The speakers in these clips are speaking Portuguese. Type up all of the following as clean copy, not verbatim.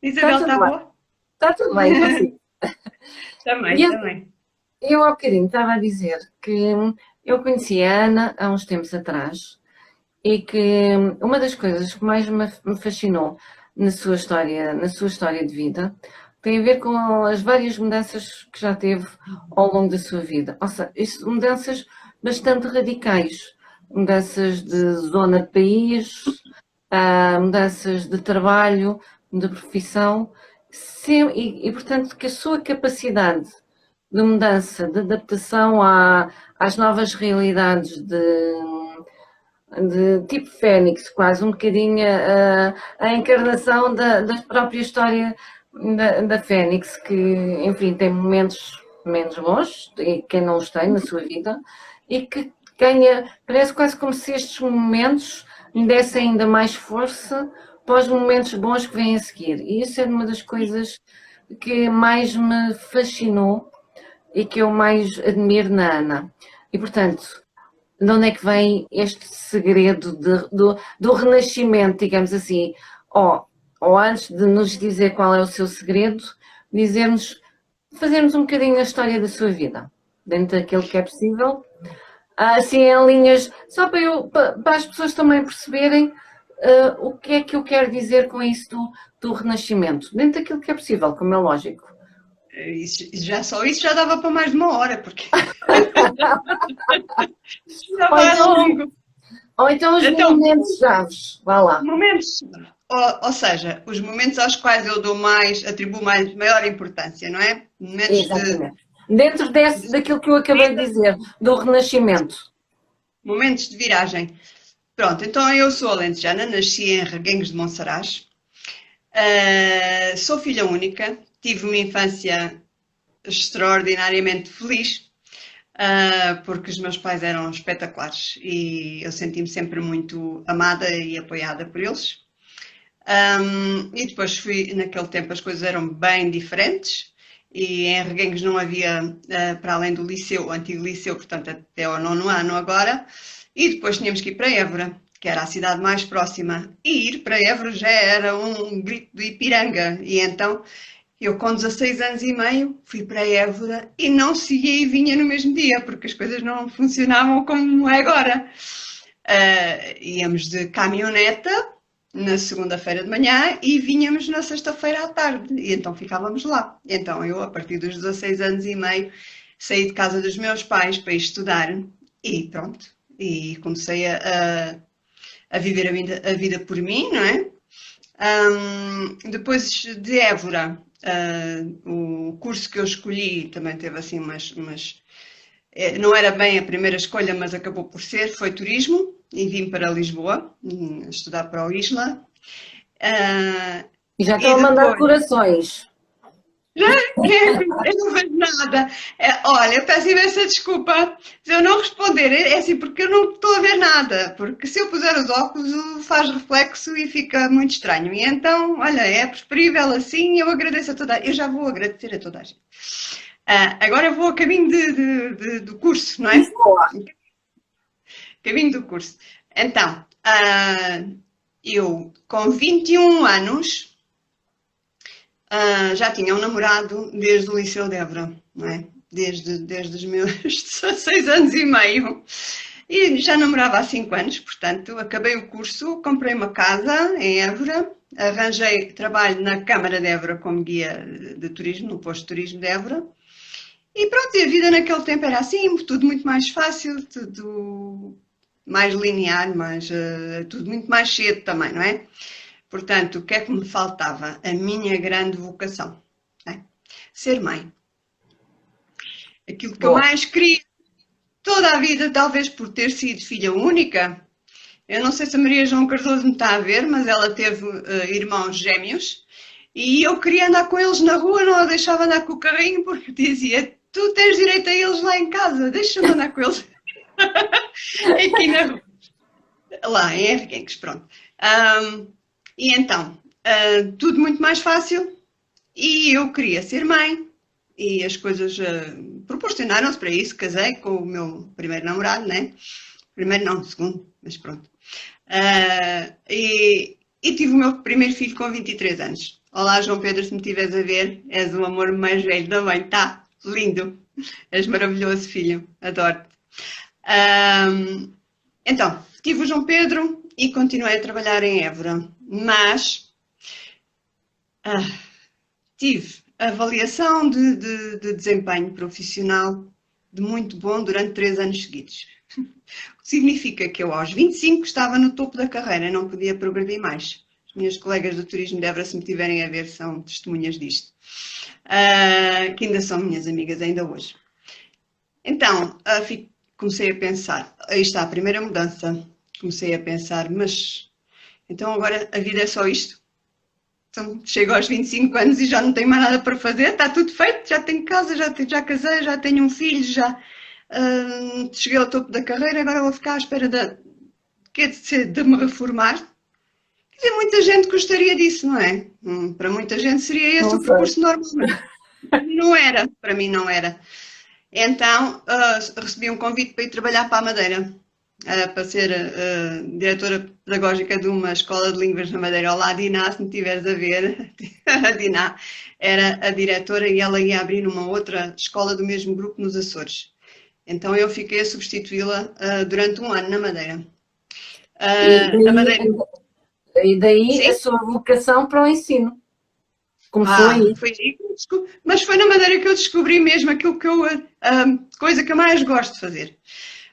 Está Isabel, tudo está bem, boa? está tudo bem consigo. E Também, também. eu há bocadinho estava a dizer que eu conheci a Ana há uns tempos atrás e que uma das coisas que mais me fascinou na sua história de vida, tem a ver com as várias mudanças que já teve ao longo da sua vida. Ou seja, mudanças bastante radicais. Mudanças de zona de país, mudanças de trabalho, de profissão, portanto que a sua capacidade de mudança, de adaptação às novas realidades de tipo Fênix, quase um bocadinho a encarnação da própria história da Fênix, que, enfim, tem momentos menos bons, e quem não os tem na sua vida, e que ganha, parece quase como se estes momentos lhe dessem ainda mais força para os momentos bons que vêm a seguir. E isso é uma das coisas que mais me fascinou e que eu mais admiro na Ana. E, portanto, de onde é que vem este segredo do renascimento, digamos assim? Ou antes de nos dizer qual é o seu segredo, dizermos, fazermos um bocadinho a história da sua vida, dentro daquilo que é possível, assim em linhas, só para as pessoas também perceberem o que é que eu quero dizer com isso do renascimento, dentro daquilo que é possível, como é lógico. Só isso já dava para mais de uma hora, porque já Ou vai então, longo. ou então os Então, momentos chaves, vá lá. momentos, ou seja, os momentos aos quais eu dou mais, atribuo maior importância, não é? Momentos Exatamente. Dentro de daquilo que eu acabei de vida, dizer, do Renascimento. momentos de viragem. Pronto, então eu sou alentejana, nasci em Reguengos de Monsaraz. Sou filha única, tive uma infância extraordinariamente feliz, porque os meus pais eram espetaculares e eu senti-me sempre muito amada e apoiada por eles. E depois fui, naquele tempo as coisas eram bem diferentes e em Reguengos não havia, para além do liceu, o antigo liceu, portanto até ao nono ano agora, e depois tínhamos que ir para Évora, que era a cidade mais próxima, e ir para Évora já era um grito de Ipiranga, e então eu com 16 anos e meio fui para Évora e não se ia e vinha no mesmo dia, porque as coisas não funcionavam como é agora. Íamos de caminhoneta na segunda-feira de manhã e vinhamos na sexta-feira à tarde. E então ficávamos lá. Então eu, a partir dos 16 anos e meio, saí de casa dos meus pais para ir estudar e pronto. E comecei a viver a vida por mim, não é? Depois de Évora, o curso que eu escolhi também teve assim não era bem a primeira escolha, mas acabou por ser, foi turismo, e vim para Lisboa, estudar para o ISLA. Ah, E já e estão a mandar depois, corações. eu não vejo nada. Olha, eu peço imensa desculpa se eu não responder. É assim, porque eu não estou a ver nada. Porque se eu puser os óculos, faz reflexo e fica muito estranho. E então, olha, é preferível assim. Eu agradeço a toda. Eu já vou agradecer a toda a gente. Agora eu vou a caminho do curso, não é? Lisboa. Caminho do curso. Então, eu com 21 anos já tinha um namorado desde o Liceu de Évora, não é? Desde os meus 16 anos e meio. E já namorava há 5 anos, portanto, acabei o curso, comprei uma casa em Évora, arranjei trabalho na Câmara de Évora como guia de turismo, no posto de turismo de Évora. E pronto, e a vida naquele tempo era assim, tudo muito mais fácil, tudo mais linear, tudo muito mais cedo também, não é? Portanto, o que é que me faltava? A minha grande vocação, é? Ser mãe. Aquilo que eu Boa. mais queria toda a vida, talvez por ter sido filha única. Eu não sei se a Maria João Cardoso me está a ver, mas ela teve irmãos gêmeos e eu queria andar com eles na rua, não a deixava andar com o carrinho porque dizia: Tu tens direito a eles lá em casa, deixa-me andar com eles aqui na rua. Lá em Erguenques, pronto. E então, tudo muito mais fácil e eu queria ser mãe e as coisas proporcionaram-se para isso. Casei com o meu primeiro namorado, né? Primeiro não, segundo, mas pronto. E e tive o meu primeiro filho com 23 anos. Olá, João Pedro, se me estiveres a ver, és o amor mais velho da mãe, tá? Lindo, és maravilhoso, filho, adoro-te. Então, tive o João Pedro e continuei a trabalhar em Évora, mas tive avaliação de desempenho profissional de muito bom durante 3 anos seguidos. O que significa que eu aos 25 estava no topo da carreira, não podia progredir mais. As minhas colegas do turismo de Évora, se me tiverem a ver, são testemunhas disto. Que ainda são minhas amigas ainda hoje. Então, comecei a pensar, aí está a primeira mudança. Comecei a pensar, mas então agora a vida é só isto? Então, chego aos 25 anos e já não tenho mais nada para fazer, está tudo feito, já tenho casa, já casei, já tenho um filho, já cheguei ao topo da carreira, agora vou ficar à espera de me reformar. Quer dizer, muita gente gostaria disso, não é? Para muita gente seria esse Não o sei. percurso normal. Não era, para mim não era. Então, recebi um convite para ir trabalhar para a Madeira, para ser diretora pedagógica de uma escola de línguas na Madeira. Olá, Diná, se me estiveres a ver. A Diná era a diretora e ela ia abrir uma outra escola do mesmo grupo nos Açores. Então, eu fiquei a substituí-la durante um ano na Madeira. E daí Sim? a sua vocação para o ensino. Começou aí. Foi aí que eu descobri, mas foi na Madeira que eu descobri mesmo aquilo que a coisa que eu mais gosto de fazer.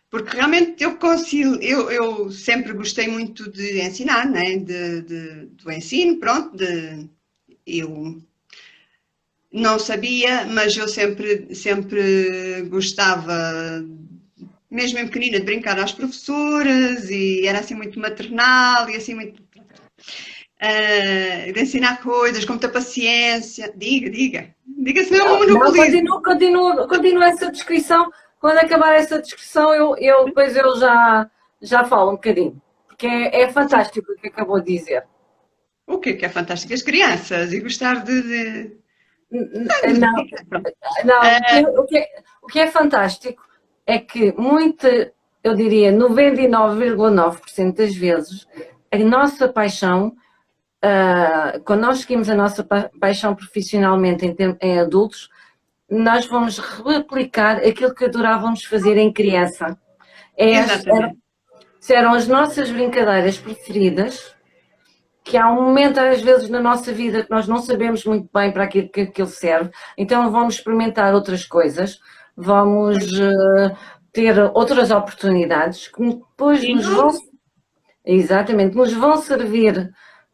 Porque realmente eu sempre gostei muito de ensinar, né? Do ensino, pronto, eu não sabia, mas eu sempre gostava, mesmo em pequenina, de brincar às professoras e era assim muito maternal e assim muito de ensinar coisas com muita paciência. Diga senão eu Não, monopolizo. continua essa descrição. Quando acabar essa descrição, depois eu já falo um bocadinho. Porque é fantástico o que acabou de dizer. O que é fantástico? As crianças e gostar Não, não, o que é fantástico é que eu diria 99,9% das vezes, a nossa paixão, quando nós seguimos a nossa paixão profissionalmente em adultos, nós vamos replicar aquilo que adorávamos fazer em criança. Exatamente. Eram as nossas brincadeiras preferidas, que há um momento às vezes na nossa vida que nós não sabemos muito bem para aquilo que aquilo serve, então vamos experimentar outras coisas, vamos ter outras oportunidades que depois nos vão servir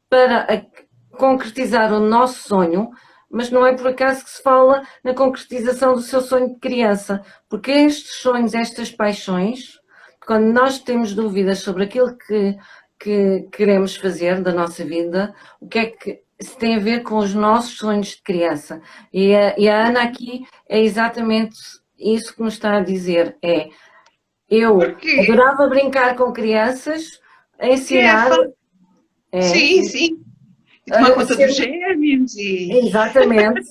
para concretizar o nosso sonho, mas não é por acaso que se fala na concretização do seu sonho de criança, porque estes sonhos, estas paixões, quando nós temos dúvidas sobre aquilo que queremos fazer da nossa vida, o que é que se tem a ver com os nossos sonhos de criança. E a Ana aqui é exatamente isso que nos está a dizer, eu adorava brincar com crianças, ensinar... Sim. E tomar conta dos gêmeos Exatamente.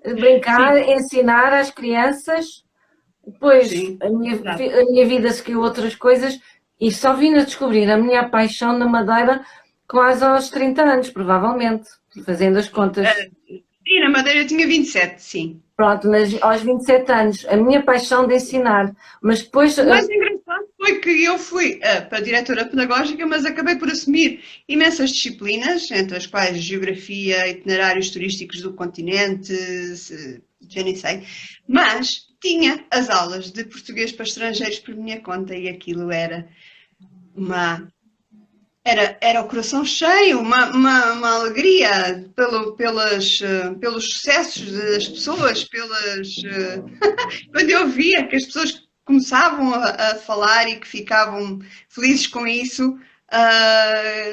Brincar, ensinar às crianças. Depois a minha vida seguiu outras coisas e só vim a descobrir a minha paixão na Madeira quase aos 30 anos, provavelmente, fazendo as contas. Sim, na Madeira eu tinha 27, sim. Pronto, aos 27 anos, a minha paixão de ensinar, mas depois... O mais engraçado foi que eu fui para a diretora pedagógica, mas acabei por assumir imensas disciplinas, entre as quais geografia, itinerários turísticos do continente, já nem sei, mas tinha as aulas de português para estrangeiros por minha conta e aquilo era era o coração cheio, uma alegria pelos sucessos das pessoas, quando eu via que as pessoas começavam a falar e que ficavam felizes com isso, a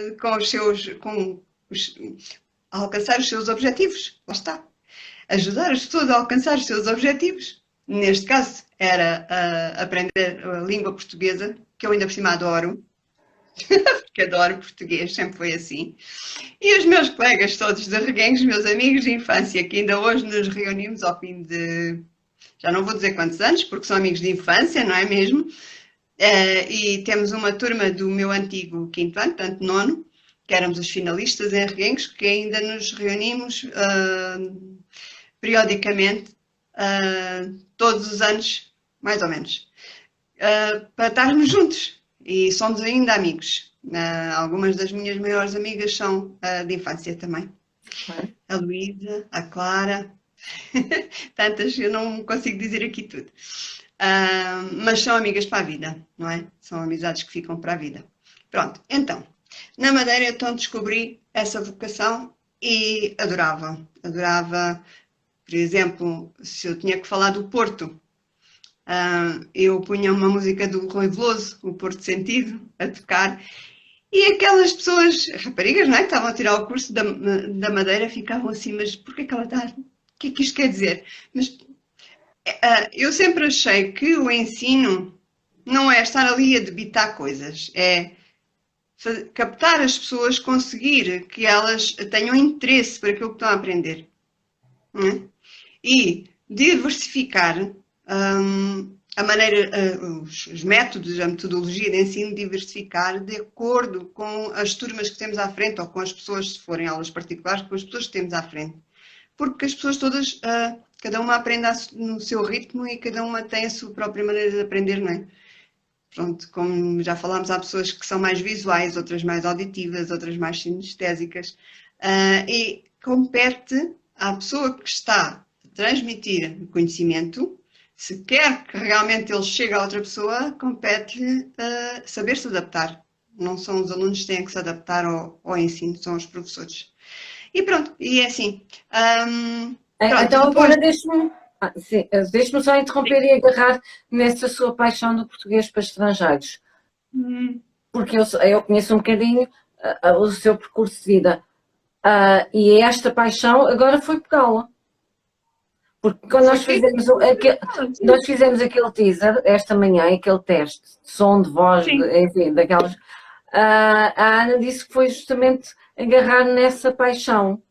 alcançar os seus objetivos. Lá está. Ajudar as pessoas a alcançar os seus objetivos. Neste caso, era aprender a língua portuguesa, que eu ainda por cima adoro. Porque adoro português, sempre foi assim. E os meus colegas todos de Reguengos, meus amigos de infância, que ainda hoje nos reunimos ao fim de, já não vou dizer quantos anos, porque são amigos de infância, não é mesmo? E temos uma turma do meu antigo quinto ano, portanto nono, que éramos os finalistas em Reguengos, que ainda nos reunimos periodicamente, todos os anos, mais ou menos, para estarmos juntos. E somos ainda amigos. Algumas das minhas maiores amigas são de infância também. A Luísa, a Clara, tantas, eu não consigo dizer aqui tudo. Mas são amigas para a vida, não é? São amizades que ficam para a vida. Pronto, então, na Madeira então descobri essa vocação e adorava. Adorava, por exemplo, se eu tinha que falar do Porto, eu punha uma música do Rui Veloso, o Porto Sentido, a tocar, e aquelas pessoas, raparigas, não é, que estavam a tirar o curso da Madeira, ficavam assim, mas porquê que ela está? O que é que isto quer dizer? Mas eu sempre achei que o ensino não é estar ali a debitar coisas, é captar as pessoas, conseguir que elas tenham interesse para aquilo que estão a aprender. Não é? E diversificar a maneira, os métodos, a metodologia de ensino, diversificar de acordo com as turmas que temos à frente, ou com as pessoas, se forem aulas particulares, com as pessoas que temos à frente. Porque as pessoas todas, cada uma aprende no seu ritmo e cada uma tem a sua própria maneira de aprender, não é? Pronto, como já falámos, há pessoas que são mais visuais, outras mais auditivas, outras mais sinestésicas, e compete à pessoa que está a transmitir o conhecimento, se quer que realmente ele chegue a outra pessoa, compete-lhe saber se adaptar. Não são os alunos que têm que se adaptar ao ensino, são os professores. E pronto, e é assim. Pronto, então depois... agora deixe-me só interromper e agarrar nessa sua paixão do português para estrangeiros. Porque eu conheço um bocadinho o seu percurso de vida. E esta paixão agora foi pegá-la. Porque quando nós fizemos aquele teaser esta manhã, aquele teste de som, de voz, enfim, daquelas... a Ana disse que foi justamente agarrar nessa paixão.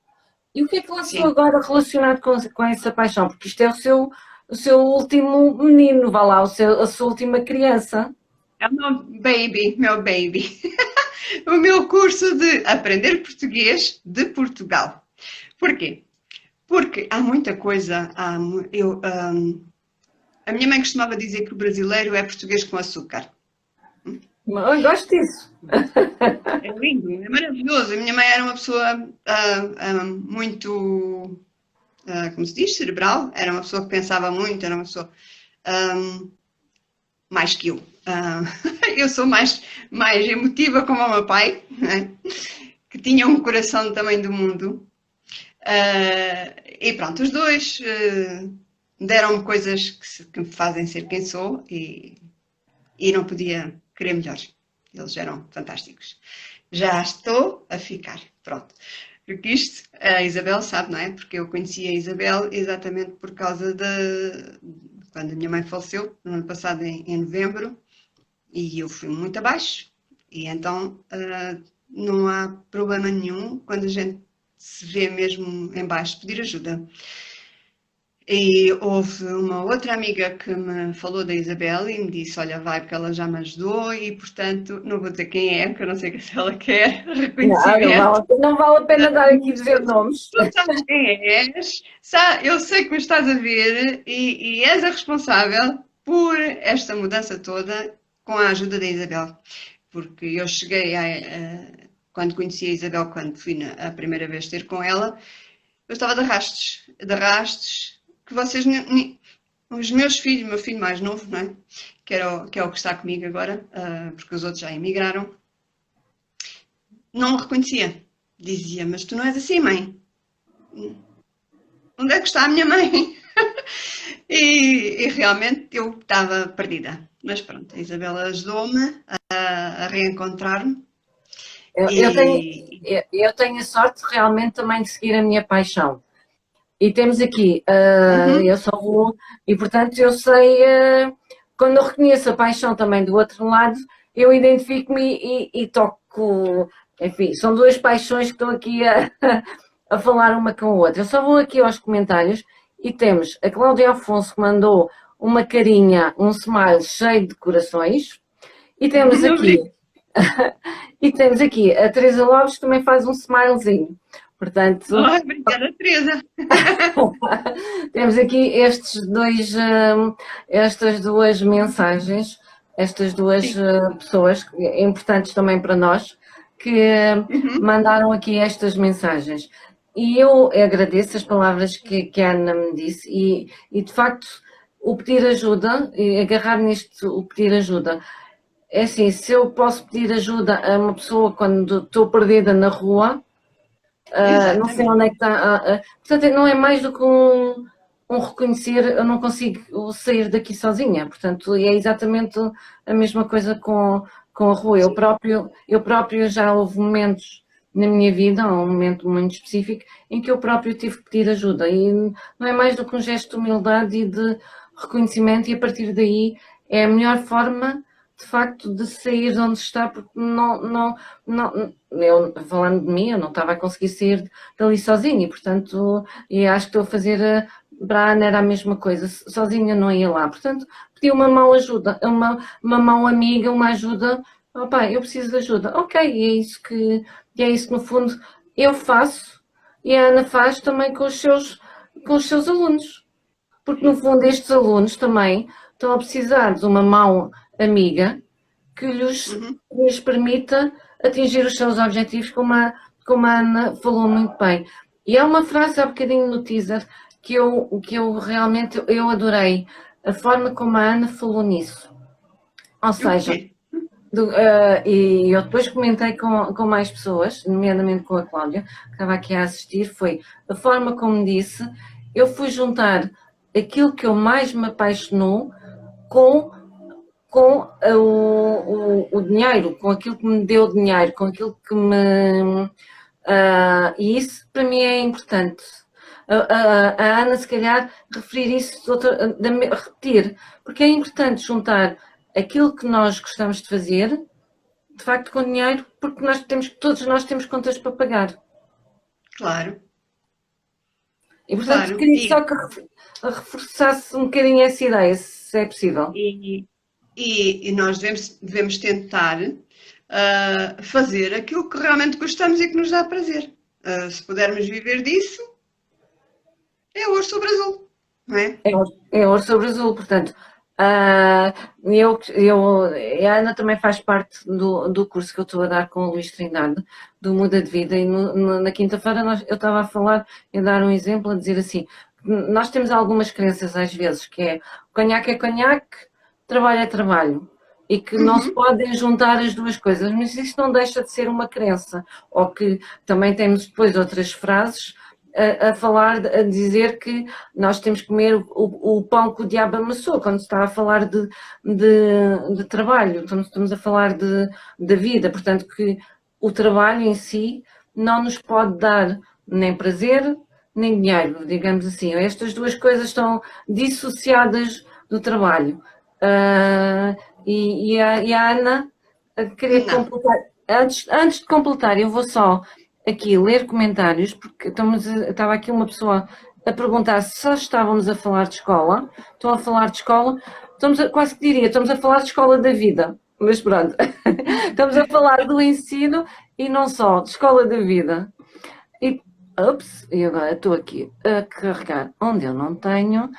E o que é que lançou agora relacionado com essa paixão? Porque isto é o seu último menino, vá lá, a sua última criança. É o meu baby. O meu curso de aprender português de Portugal. Porquê? Porque há muita coisa. A minha mãe costumava dizer que o brasileiro é português com açúcar. Eu gosto disso. É lindo, é maravilhoso. A minha mãe era uma pessoa muito, como se diz, cerebral. Era uma pessoa que pensava muito, era uma pessoa mais que eu. Eu sou mais emotiva como o meu pai, né? Que tinha um coração do tamanho do mundo. E pronto, os dois deram-me coisas que me fazem ser quem sou e não podia querer melhor. Eles eram fantásticos. Já estou a ficar, pronto. Porque isto, a Isabel sabe, não é? Porque eu conheci a Isabel exatamente por causa de quando a minha mãe faleceu, no ano passado, em novembro, e eu fui muito abaixo. E então não há problema nenhum quando a gente se vê mesmo em baixo pedir ajuda. E houve uma outra amiga que me falou da Isabel e me disse, olha, vai, porque ela já me ajudou e, portanto, não vou dizer quem é, porque eu não sei se ela quer reconhecimento. Não vale a pena dar aqui dizer nomes. Tu sabes quem és, eu sei que me estás a ver e és a responsável por esta mudança toda com a ajuda da Isabel. Porque eu cheguei quando conheci a Isabel, quando fui a primeira vez ter com ela, eu estava de arrastes, que vocês, os meus filhos, meu filho mais novo, não é? Que é o que está comigo agora, porque os outros já emigraram, não me reconhecia. Dizia, mas tu não és assim, mãe? Onde é que está a minha mãe? E realmente eu estava perdida. Mas pronto, a Isabela ajudou-me a reencontrar-me. Eu tenho a sorte realmente também de seguir a minha paixão. E temos aqui, eu só vou, e portanto eu sei, quando eu reconheço a paixão também do outro lado, eu identifico-me e toco, enfim, são duas paixões que estão aqui a falar uma com a outra. Eu só vou aqui aos comentários e temos a Cláudia Afonso que mandou uma carinha, um smile cheio de corações, e temos aqui... E temos aqui a Teresa Lopes, que também faz um smilezinho. Portanto, Ai, obrigada, Teresa. temos aqui estas duas mensagens, estas duas Sim. pessoas importantes também para nós, que Uhum. mandaram aqui estas mensagens. E eu agradeço as palavras que a Ana me disse e de facto o pedir ajuda, e agarrar nisto, o pedir ajuda. É assim, se eu posso pedir ajuda a uma pessoa quando estou perdida na rua, não sei Exatamente. onde é que está. Portanto, não é mais do que um reconhecer, eu não consigo sair daqui sozinha. Portanto, é exatamente a mesma coisa com a rua. Eu próprio já houve momentos na minha vida, um momento muito específico, em que eu próprio tive que pedir ajuda. E não é mais do que um gesto de humildade e de reconhecimento, e a partir daí é a melhor forma, de facto, de sair de onde está, porque eu, falando de mim, eu não estava a conseguir sair dali sozinha e, portanto, e acho que estou a fazer para a Ana era a mesma coisa, sozinha não ia lá. Portanto, pedi uma mão ajuda, uma mão amiga, uma ajuda. Oh, pai, eu preciso de ajuda. Ok, e é isso que no fundo eu faço e a Ana faz também com os seus alunos. Porque no fundo estes alunos também estão a precisar de uma mão amiga que Uhum. lhes permita atingir os seus objetivos, como a Ana falou muito bem. E há uma frase há bocadinho no teaser que eu realmente eu adorei, a forma como a Ana falou nisso. Ou O seja, quê? e eu depois comentei com mais pessoas, nomeadamente com a Cláudia, que estava aqui a assistir, foi a forma como disse, eu fui juntar aquilo que eu mais me apaixonou com o dinheiro, com aquilo que me deu dinheiro, com aquilo que me. E isso para mim é importante. A Ana, se calhar, referir isso, repetir, porque é importante juntar aquilo que nós gostamos de fazer, de facto, com dinheiro, porque todos nós temos contas para pagar. Claro, E, portanto, claro. queria só que reforçasse um bocadinho essa ideia, se é possível. E, e nós devemos tentar fazer aquilo que realmente gostamos e que nos dá prazer. Se pudermos viver disso, é ouro sobre azul, não é? É ouro sobre azul, portanto, ah, a Ana também faz parte do curso que eu estou a dar com o Luís Trindade, do Muda de Vida, e na quinta-feira eu estava a falar, a dar um exemplo, a dizer assim, nós temos algumas crenças às vezes, que é conhaque, trabalho é trabalho, e que não se Uhum. podem juntar as duas coisas, mas isso não deixa de ser uma crença, ou que também temos depois outras frases a falar, a dizer que nós temos que comer o pão que o diabo amassou, quando se está a falar de trabalho, estamos a falar de vida, portanto que o trabalho em si não nos pode dar nem prazer, nem dinheiro, digamos assim. Estas duas coisas estão dissociadas do trabalho. E a Ana queria Não. completar. Antes de completar, eu vou só aqui ler comentários, porque estava aqui uma pessoa a perguntar se só estávamos a falar de escola. Estão a falar de escola, quase que diria, estamos a falar de escola da vida, mas pronto, estamos a falar do ensino e não só, de escola da vida. E, ups, e agora estou aqui a carregar onde eu não tenho.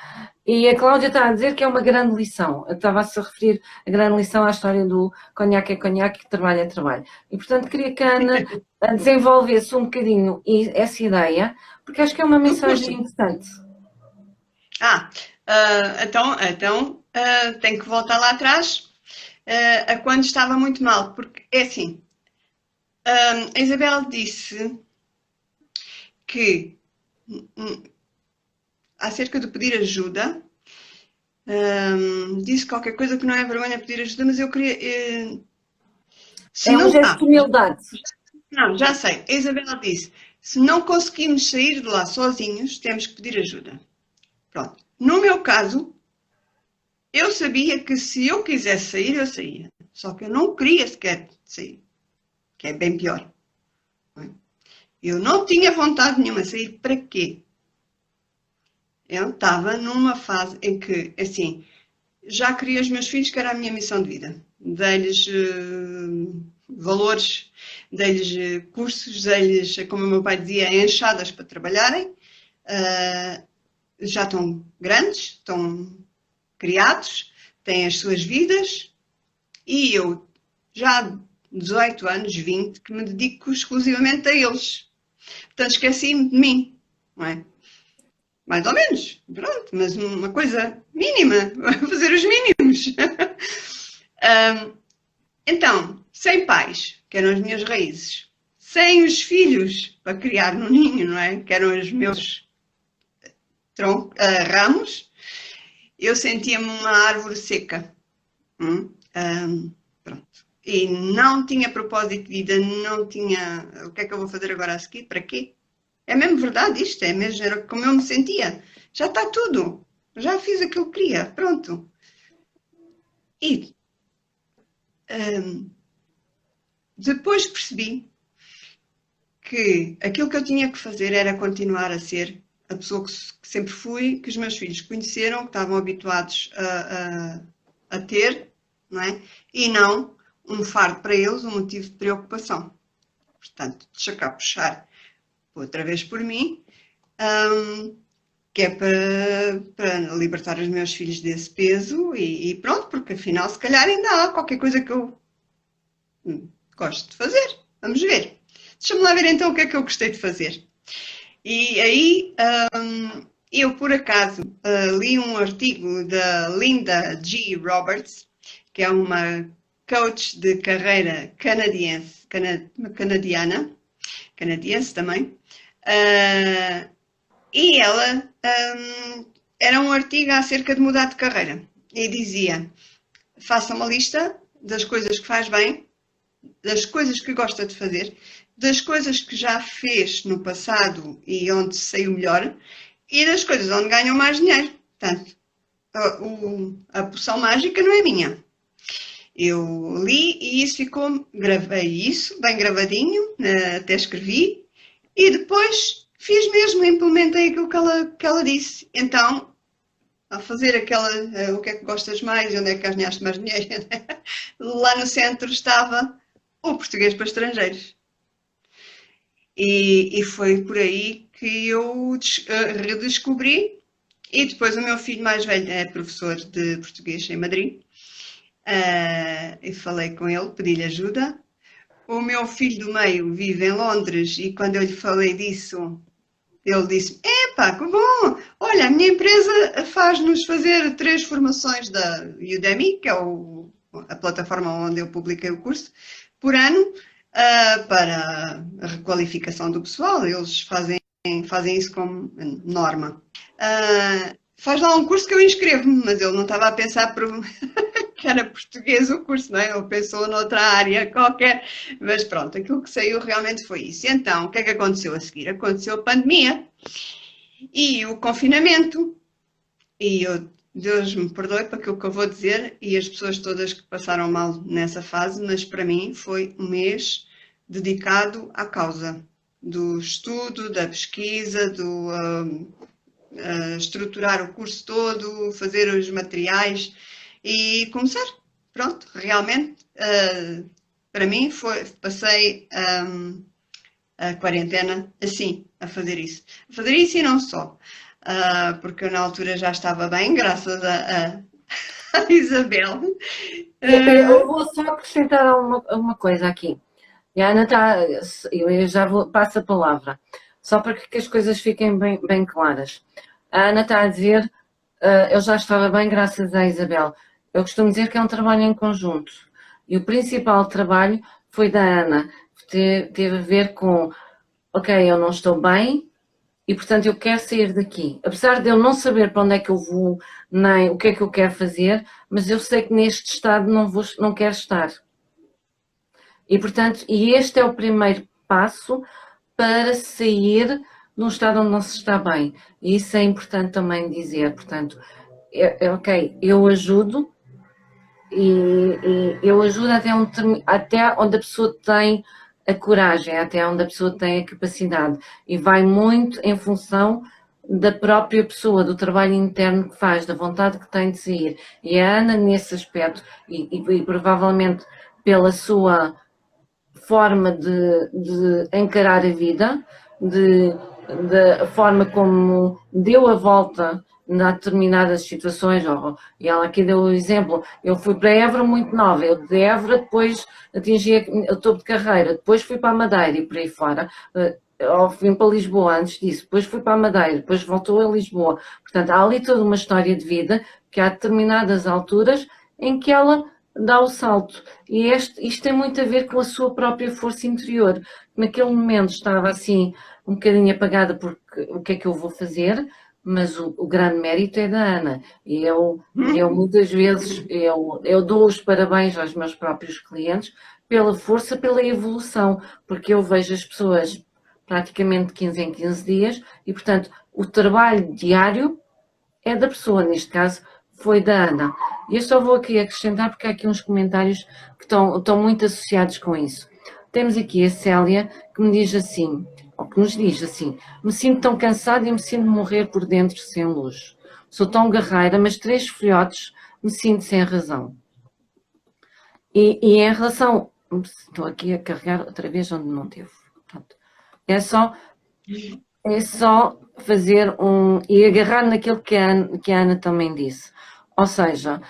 E a Cláudia está a dizer que é uma grande lição. Estava-se a referir a grande lição à história do conhaque é conhaque, trabalho é trabalho. E, portanto, queria que a Ana desenvolvesse um bocadinho essa ideia, porque acho que é uma Do mensagem curso. importante. Ah, então tenho que voltar lá atrás a quando estava muito mal, porque é assim, a Isabel disse que acerca de pedir ajuda, disse qualquer coisa que não é vergonha pedir ajuda, mas eu queria. Se É um não. gesto de humildade. Não, já sei. A Isabel disse: se não conseguimos sair de lá sozinhos, temos que pedir ajuda. Pronto. No meu caso, eu sabia que se eu quisesse sair, eu saía. Só que eu não queria sequer sair, que é bem pior. Eu não tinha vontade nenhuma de sair. Para quê? Eu estava numa fase em que, assim, já criei os meus filhos, que era a minha missão de vida. Dei-lhes valores dei-lhes cursos, dei-lhes, como o meu pai dizia, enxadas para trabalharem. Já estão grandes, estão criados, têm as suas vidas e eu já há 18 anos, 20, que me dedico exclusivamente a eles. Portanto, esqueci-me de mim, não é? Mais ou menos, pronto, mas uma coisa mínima, fazer os mínimos. Então, sem pais, que eram as minhas raízes, sem os filhos para criar no ninho, não é? Que eram os meus ramos, eu sentia-me uma árvore seca. Pronto. E não tinha propósito de vida, não tinha. O que é que eu vou fazer agora a seguir? Para quê? É mesmo verdade isto, é mesmo era como eu me sentia. Já está tudo. Já fiz aquilo que queria. Pronto. E depois percebi que aquilo que eu tinha que fazer era continuar a ser a pessoa que sempre fui, que os meus filhos conheceram, que estavam habituados a ter, não é? E não um fardo para eles, um motivo de preocupação. Portanto, deixa cá puxar outra vez por mim, que é para libertar os meus filhos desse peso e pronto, porque afinal se calhar ainda há qualquer coisa que eu gosto de fazer. Vamos ver. Deixa-me lá ver então o que é que eu gostei de fazer. E aí eu por acaso li um artigo da Linda G. Roberts, que é uma coach de carreira canadiense também, e ela era um artigo acerca de mudar de carreira e dizia: faça uma lista das coisas que faz bem, das coisas que gosta de fazer, das coisas que já fez no passado e onde saiu melhor e das coisas onde ganham mais dinheiro. Portanto, a poção mágica não é minha. Eu li e isso ficou, gravei isso bem gravadinho, até escrevi, e depois fiz mesmo, implementei aquilo que ela disse. Então, a fazer o que é que gostas mais, onde é que ganhaste mais dinheiro, lá no centro estava o português para estrangeiros. E foi por aí que eu redescobri, e depois o meu filho mais velho é professor de português em Madrid. E falei com ele, pedi-lhe ajuda. O meu filho do meio vive em Londres e quando eu lhe falei disso, ele disse: epá, que bom! Olha, a minha empresa faz-nos fazer 3 formações da Udemy, que é a plataforma onde eu publiquei o curso, por ano, para a requalificação do pessoal. Eles fazem isso como norma. Faz lá um curso que eu inscrevo-me, mas ele não estava a pensar que era português o curso, não é? Ele pensou noutra área qualquer, mas pronto, aquilo que saiu realmente foi isso. Então, o que é que aconteceu a seguir? Aconteceu a pandemia e o confinamento, e Deus me perdoe para aquilo que eu vou dizer e as pessoas todas que passaram mal nessa fase, mas para mim foi um mês dedicado à causa do estudo, da pesquisa, do estruturar o curso todo, fazer os materiais e começar. Pronto, realmente, para mim, passei a quarentena assim, a fazer isso. A fazer isso e não só, porque eu na altura já estava bem, graças a Isabel. Eu vou só acrescentar uma coisa aqui. E a Ana está, eu já passo a palavra, só para que as coisas fiquem bem claras. A Ana está a dizer, eu já estava bem graças à Isabel. Eu costumo dizer que é um trabalho em conjunto. E o principal trabalho foi da Ana. Teve a ver com, ok, eu não estou bem e, portanto, eu quero sair daqui. Apesar de eu não saber para onde é que eu vou, nem o que é que eu quero fazer, mas eu sei que neste estado não quero estar. E, portanto, este é o primeiro passo para sair de um estado onde não se está bem. E isso é importante também dizer. Portanto, ok, eu ajudo, e eu ajudo até onde a pessoa tem a coragem, até onde a pessoa tem a capacidade. E vai muito em função da própria pessoa, do trabalho interno que faz, da vontade que tem de sair. E a Ana, nesse aspecto, e provavelmente pela sua forma de encarar a vida, da forma como deu a volta em determinadas situações. E ela aqui deu o exemplo, eu fui para Évora muito nova, eu de Évora depois atingi o topo de carreira, depois fui para a Madeira e por aí fora, vim para Lisboa antes disso, depois fui para a Madeira, depois voltou a Lisboa. Portanto, há ali toda uma história de vida que há determinadas alturas em que ela dá o salto. E isto tem muito a ver com a sua própria força interior. Naquele momento estava assim um bocadinho apagada porque o que é que eu vou fazer? Mas o grande mérito é da Ana. E eu muitas vezes, eu dou os parabéns aos meus próprios clientes pela força, pela evolução, porque eu vejo as pessoas praticamente de 15 em 15 dias e, portanto, o trabalho diário é da pessoa, neste caso foi da Ana. E eu só vou aqui acrescentar porque há aqui uns comentários que estão muito associados com isso. Temos aqui a Célia que me diz assim, ou que nos diz assim: me sinto tão cansada e me sinto morrer por dentro sem luz. Sou tão guerreira, mas 3 filhotes me sinto sem razão. E em relação... Estou aqui a carregar outra vez onde não teve. Pronto. É só fazer e agarrar naquilo que a Ana também disse. Ou seja,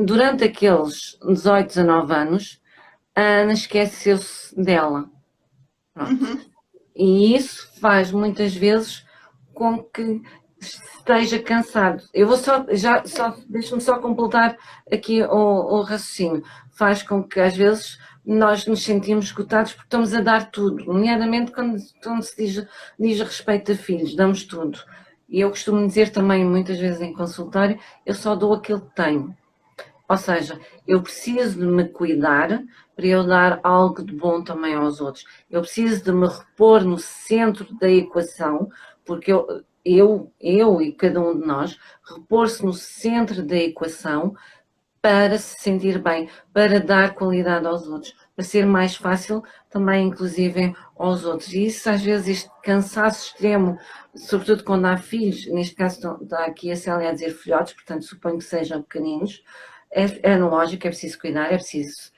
durante aqueles 18, 19 anos, a Ana esqueceu-se dela. Pronto. E isso faz muitas vezes com que esteja cansado. Eu vou deixa-me só completar aqui o raciocínio. Faz com que às vezes nós nos sentimos esgotados porque estamos a dar tudo, nomeadamente quando se diz respeito a filhos, damos tudo. E eu costumo dizer também muitas vezes em consultório, eu só dou aquilo que tenho. Ou seja, eu preciso de me cuidar para eu dar algo de bom também aos outros. Eu preciso de me repor no centro da equação, porque eu e cada um de nós, repor-se no centro da equação para se sentir bem, para dar qualidade aos outros, para ser mais fácil também, inclusive, aos outros. E isso, às vezes, este cansaço extremo, sobretudo quando há filhos, neste caso está aqui a Célia a dizer filhotes, portanto suponho que sejam pequeninos, é lógico, é preciso cuidar, é preciso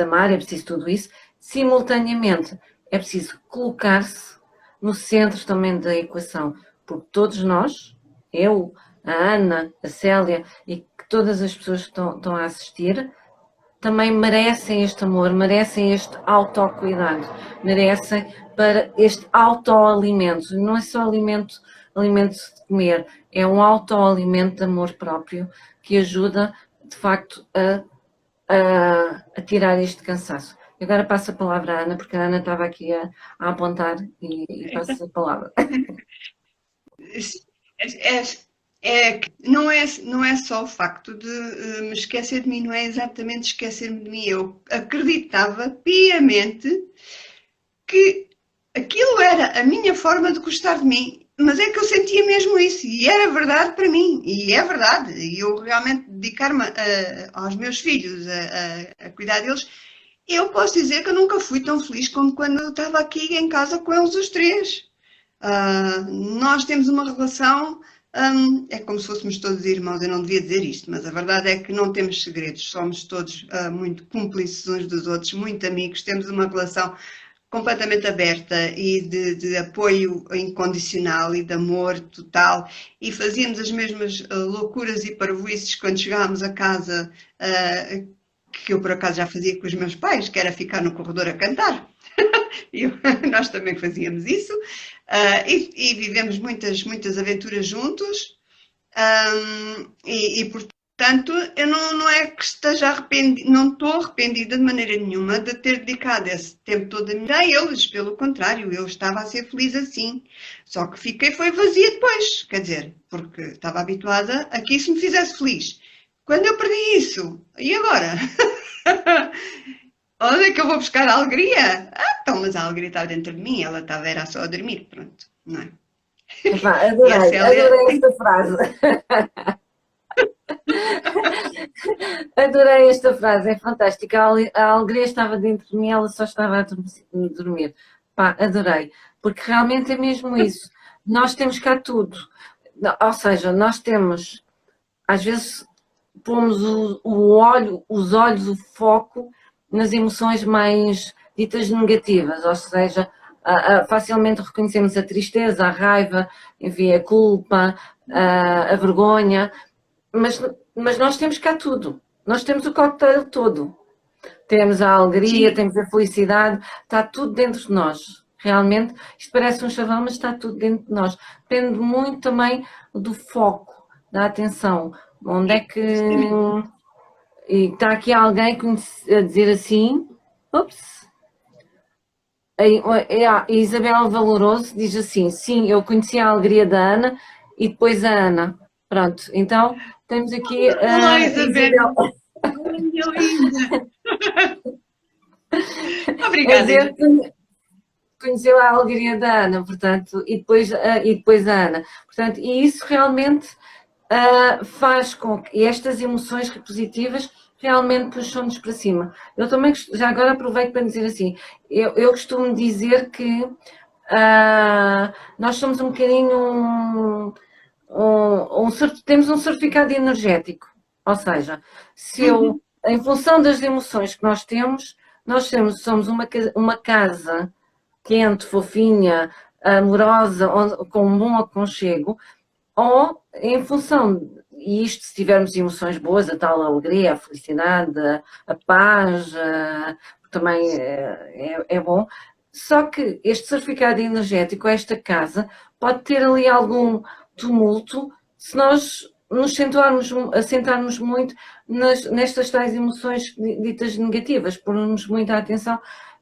amar, é preciso tudo isso. Simultaneamente, é preciso colocar-se no centro também da equação, porque todos nós, eu, a Ana, a Célia e que todas as pessoas que estão a assistir, também merecem este amor, merecem este autocuidado, merecem para este autoalimento. Não é só alimento de comer, é um autoalimento de amor próprio que ajuda, de facto, a tirar este cansaço. Agora passo a palavra à Ana, porque a Ana estava aqui a apontar e passo a palavra. Não é só o facto de me esquecer de mim, não é exatamente esquecer-me de mim. Eu acreditava piamente que aquilo era a minha forma de gostar de mim, mas é que eu sentia mesmo isso e era verdade para mim, e é verdade. E eu realmente dedicar-me aos meus filhos, a cuidar deles, eu posso dizer que eu nunca fui tão feliz como quando eu estava aqui em casa com eles os 3. Nós temos uma relação, é como se fôssemos todos irmãos, eu não devia dizer isto, mas a verdade é que não temos segredos, somos todos muito cúmplices uns dos outros, muito amigos, temos uma relação completamente aberta e de apoio incondicional e de amor total, e fazíamos as mesmas loucuras e parvoíces quando chegávamos a casa, que eu por acaso já fazia com os meus pais, que era ficar no corredor a cantar. Nós também fazíamos isso, e vivemos muitas aventuras juntos, portanto, eu não é que esteja arrependida, não estou arrependida de maneira nenhuma de ter dedicado esse tempo todo a mim a eles, pelo contrário, eu estava a ser feliz assim, só que foi vazia depois, quer dizer, porque estava habituada a que isso me fizesse feliz. Quando eu perdi isso, e agora? Onde é que eu vou buscar a alegria? Então, mas a alegria estava dentro de mim, ela era só a dormir, pronto, não é? Adorei esta frase. Adorei esta frase, é fantástica. A alegria estava dentro de mim, ela só estava a dormir. Pá, adorei, porque realmente é mesmo isso. Nós temos cá tudo. Ou seja, nós temos, às vezes, pomos os olhos, o foco nas emoções mais ditas negativas, ou seja, facilmente reconhecemos a tristeza, a raiva, enfim, a culpa, a vergonha, mas nós temos cá tudo, nós temos o cocktail todo. Temos a alegria, Sim. temos a felicidade, está tudo dentro de nós. Realmente, isto parece um chavão, mas está tudo dentro de nós. Depende muito também do foco, da atenção. Onde é que... E está aqui alguém a dizer assim... Ups! A Isabel Valoroso diz assim, sim, eu conheci a alegria da Ana e depois a Ana. Pronto, então temos aqui Olá, a Isabel. Isabel... Minha linda. a Obrigada, dizer Isabel. que conheceu a alegria da Ana, portanto, e depois a Ana. Portanto, e isso realmente faz com que estas emoções positivas realmente puxam-nos para cima. Eu também, já agora aproveito para dizer assim, eu costumo dizer que nós somos um bocadinho temos um certificado energético, ou seja, se eu, em função das emoções que nós somos uma casa quente, fofinha, amorosa, com um bom aconchego, ou em função, e isto se tivermos emoções boas, a tal alegria, a felicidade, a paz, também é bom, só que este certificado energético, esta casa, pode ter ali algum tumulto se nós nos assentarmos muito nestas tais emoções ditas negativas, pormos muita atenção.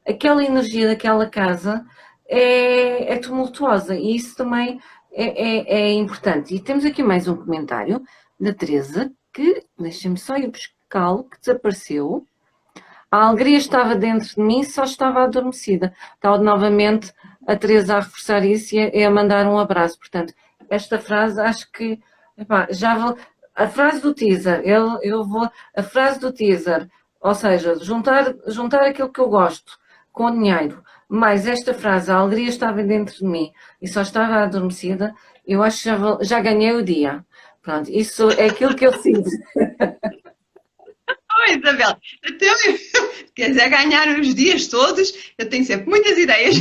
Aquela energia daquela casa é tumultuosa e isso também é importante. E temos aqui mais um comentário da Teresa, que, deixem-me só ir buscá-lo, que desapareceu. A alegria estava dentro de mim, só estava adormecida. Está novamente a Teresa a reforçar isso e a mandar um abraço. Portanto, esta frase acho que, epá, a frase do teaser, a frase do teaser, ou seja, juntar aquilo que eu gosto com o dinheiro, mais esta frase, a alegria estava dentro de mim e só estava adormecida, eu acho que já ganhei o dia. Pronto, isso é aquilo que eu sinto. Oi, Isabel. Então, se quiser ganhar os dias todos, eu tenho sempre muitas ideias.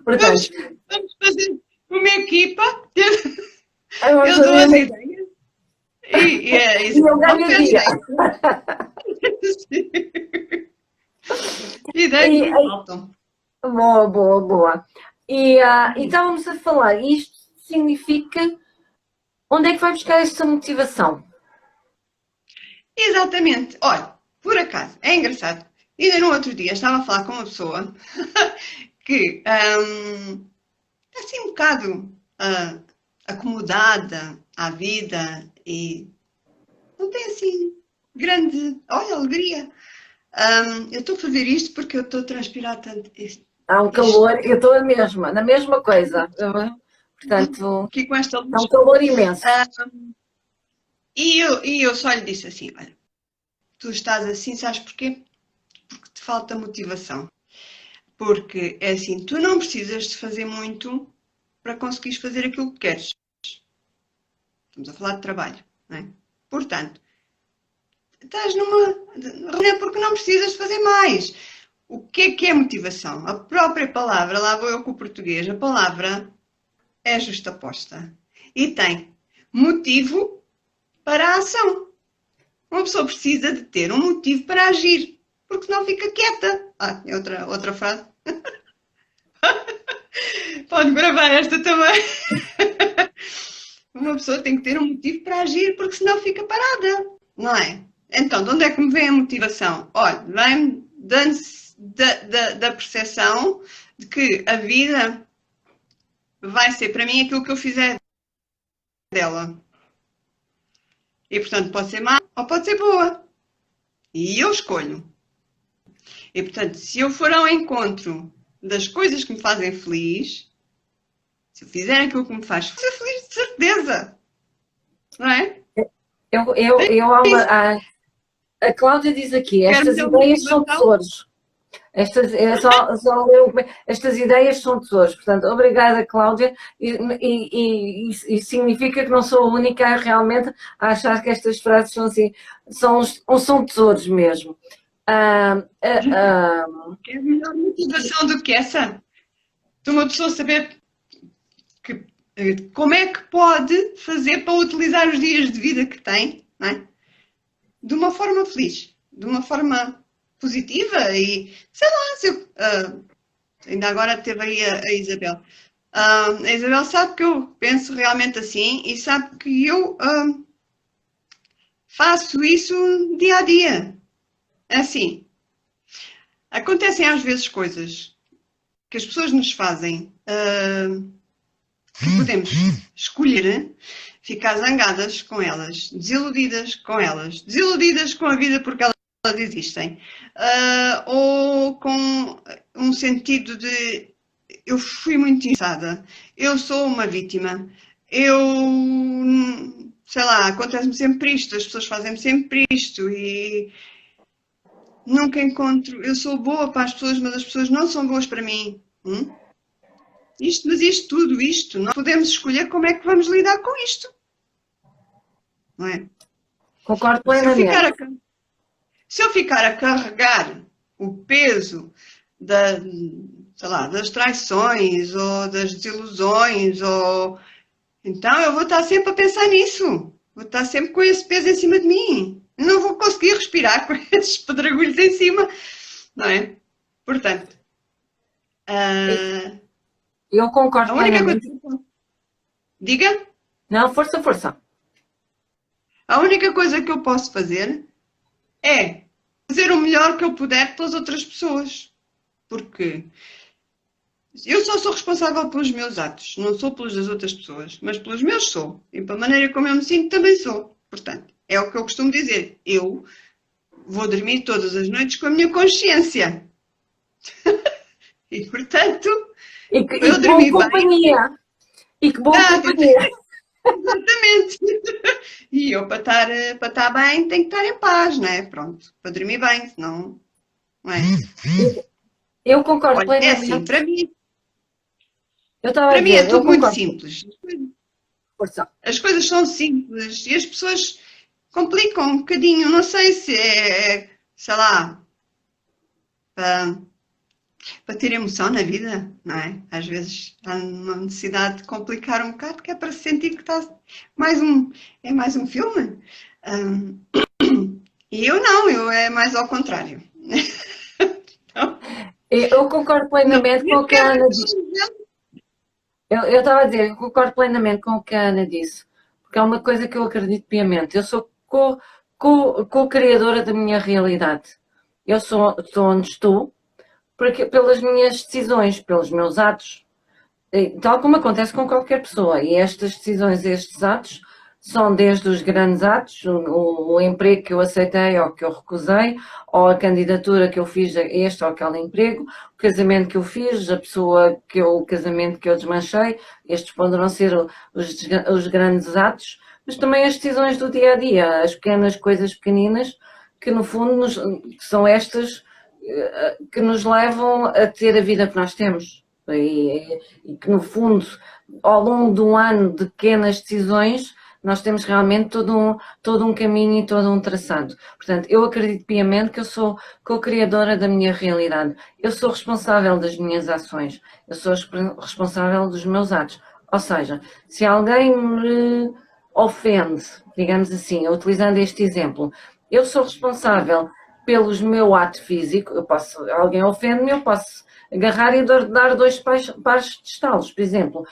Portanto, Vamos fazer uma equipa. vamos Eu dou fazer as uma- ideias. E é e isso. eu ganho o dia. Ideias E, não faltam. boa, boa, boa. E estávamos a falar, isto significa onde é que vai buscar esta motivação? Exatamente. Olha, por acaso, é engraçado. Ainda no outro dia estava a falar com uma pessoa que está assim um bocado acomodada à vida e não tem assim grande, olha, alegria. Eu estou a fazer isto porque eu estou a transpirar tanto. Há um calor, eu estou na mesma coisa. Portanto, Aqui com esta há luz. um calor imenso. E eu só lhe disse assim: olha, tu estás assim, sabes porquê? Porque te falta motivação. Porque é assim, tu não precisas de fazer muito para conseguires fazer aquilo que queres. Estamos a falar de trabalho, não é? Portanto, estás numa reunião porque não precisas de fazer mais. O que é motivação? A própria palavra, lá vou eu com o português, a palavra é justaposta. E tem motivo para a ação. Uma pessoa precisa de ter um motivo para agir, porque senão fica quieta. É outra frase. Pode gravar esta também. Uma pessoa tem que ter um motivo para agir, porque senão fica parada, não é? Então, de onde é que me vem a motivação? Olha, vem da percepção de que a vida vai ser para mim aquilo que eu fizer dela. E, portanto, pode ser má ou pode ser boa. E eu escolho. E, portanto, se eu for ao encontro das coisas que me fazem feliz, se eu fizer aquilo que me faz ser feliz, de certeza. Não é? A Cláudia diz aqui, Quero estas ter uma ideias são motivação. tesouros. Estas ideias são tesouros. Portanto, obrigada, Cláudia. E significa que não sou a única realmente a achar que estas frases são assim, são tesouros mesmo. Que é melhor motivação do que essa? De uma pessoa saber como é que pode fazer para utilizar os dias de vida que tem, não é? De uma forma feliz, de uma forma positiva e, sei lá, se eu, ainda agora teve aí a Isabel. A Isabel sabe que eu penso realmente assim e sabe que eu faço isso dia a dia. Assim, acontecem às vezes coisas que as pessoas nos fazem que podemos escolher ficar zangadas com elas, desiludidas com elas, desiludidas com a vida porque elas existem, ou com um sentido de eu fui muito injustiçada, eu sou uma vítima, sei lá, acontece-me sempre isto, as pessoas fazem-me sempre isto e nunca encontro, eu sou boa para as pessoas, mas as pessoas não são boas para mim. Tudo isto, nós podemos escolher como é que vamos lidar com isto. Não é? Concordo plenamente. Se eu ficar a carregar o peso sei lá, das traições ou das desilusões, então eu vou estar sempre a pensar nisso. Vou estar sempre com esse peso em cima de mim. Não vou conseguir respirar com esses pedregulhos em cima. Não é? Portanto... eu concordo plenamente. Diga? Não, força. A única coisa que eu posso fazer é fazer o melhor que eu puder pelas outras pessoas. Porque eu só sou responsável pelos meus atos, não sou pelos das outras pessoas, mas pelos meus sou. E pela maneira como eu me sinto também sou. Portanto, é o que eu costumo dizer. Eu vou dormir todas as noites com a minha consciência. E, portanto, eu dormi bem. E que boa companhia. Exatamente. E eu, para estar bem, tenho que estar em paz, não é? Pronto, para dormir bem, senão... Não é? Eu concordo plenamente. É assim, para mim... Para mim é tudo muito simples. Força. As coisas são simples e as pessoas complicam um bocadinho. Não sei se sei lá, para ter emoção na vida, não é? Às vezes há uma necessidade de complicar um bocado, que é para se sentir que está mais um filme. E eu não, eu é mais ao contrário. Então, eu concordo plenamente com o que a Ana disse. Eu estava a dizer, eu concordo plenamente com o que a Ana disse, porque é uma coisa que eu acredito piamente. Eu sou co-criadora da minha realidade. Eu sou onde estou, pelas minhas decisões, pelos meus atos, tal como acontece com qualquer pessoa. E estas decisões, estes atos, são desde os grandes atos, o emprego que eu aceitei ou que eu recusei, ou a candidatura que eu fiz a este ou aquele emprego, o casamento que eu fiz, o casamento que eu desmanchei. Estes poderão ser os grandes atos, mas também as decisões do dia a dia, as pequenas coisas pequeninas, que no fundo são estas que nos levam a ter a vida que nós temos. E que no fundo, ao longo de um ano de pequenas decisões, nós temos realmente todo um caminho e todo um traçado. Portanto, eu acredito piamente que eu sou co-criadora da minha realidade. Eu sou responsável das minhas ações. Eu sou responsável dos meus atos. Ou seja, se alguém me ofende, digamos assim, utilizando este exemplo, eu sou responsável pelo meu ato físico. Alguém ofende-me, eu posso agarrar e dar 2 pares de estalos, por exemplo.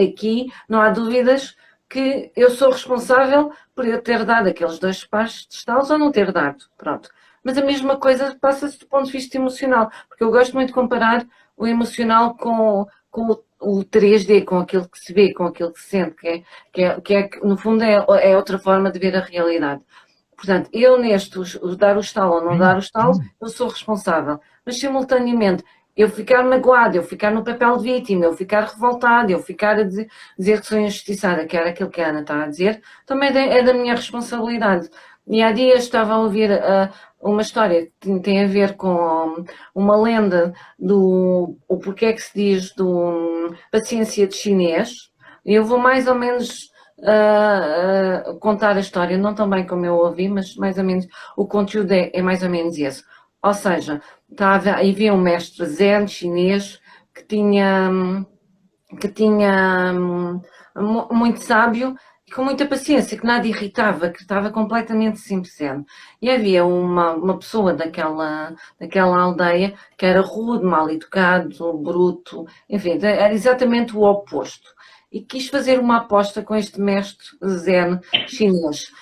Aqui não há dúvidas que eu sou responsável por eu ter dado aqueles 2 pares de estalos ou não ter dado, pronto. Mas a mesma coisa passa-se do ponto de vista emocional, porque eu gosto muito de comparar o emocional com o 3D, com aquilo que se vê, com aquilo que se sente, que no fundo é outra forma de ver a realidade. Portanto, eu dar o estalo ou não dar o estalo, eu sou responsável. Mas simultaneamente, eu ficar magoado, eu ficar no papel de vítima, eu ficar revoltado, eu ficar a dizer que sou injustiçada, que era aquilo que a Ana está a dizer, também é da minha responsabilidade. E há dias estava a ouvir uma história que tem a ver com uma lenda do o porquê é que se diz do paciência de chinês. Eu vou mais ou menos contar a história, não tão bem como eu ouvi, mas mais ou menos o conteúdo é mais ou menos esse. Ou seja, havia um mestre zen chinês que tinha muito sábio e com muita paciência, que nada irritava, que estava completamente sempre zen. E havia uma pessoa daquela aldeia que era rude, mal educado, bruto, enfim, era exatamente o oposto. E quis fazer uma aposta com este mestre zen chinês.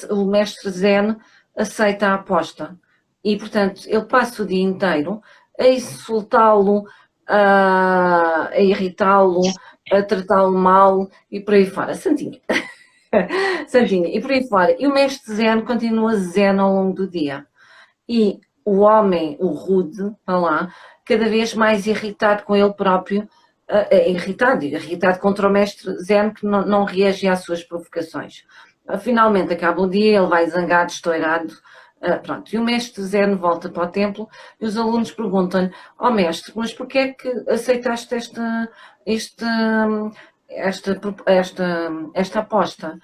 O mestre zen, aceita a aposta. E, portanto, ele passa o dia inteiro a insultá-lo, a irritá-lo, a tratá-lo mal e por aí fora. Santinho. Santinho. E por aí fora. E o mestre zen continua zen ao longo do dia. E o homem, o rude, está lá, cada vez mais irritado com ele próprio, irritado contra o mestre zen que não reage às suas provocações. Finalmente acaba o dia, ele vai zangado, estourado. Pronto, e o mestre zen volta para o templo e os alunos perguntam-lhe: ó mestre, mas porquê é que aceitaste esta aposta?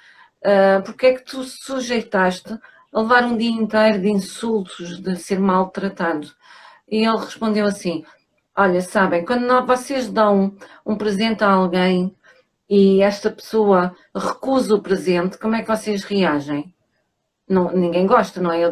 Porquê é que tu sujeitaste a levar um dia inteiro de insultos, de ser maltratado? E ele respondeu assim: olha, sabem, quando vocês dão um presente a alguém e esta pessoa recusa o presente, como é que vocês reagem? Não, ninguém gosta, não é? Eu,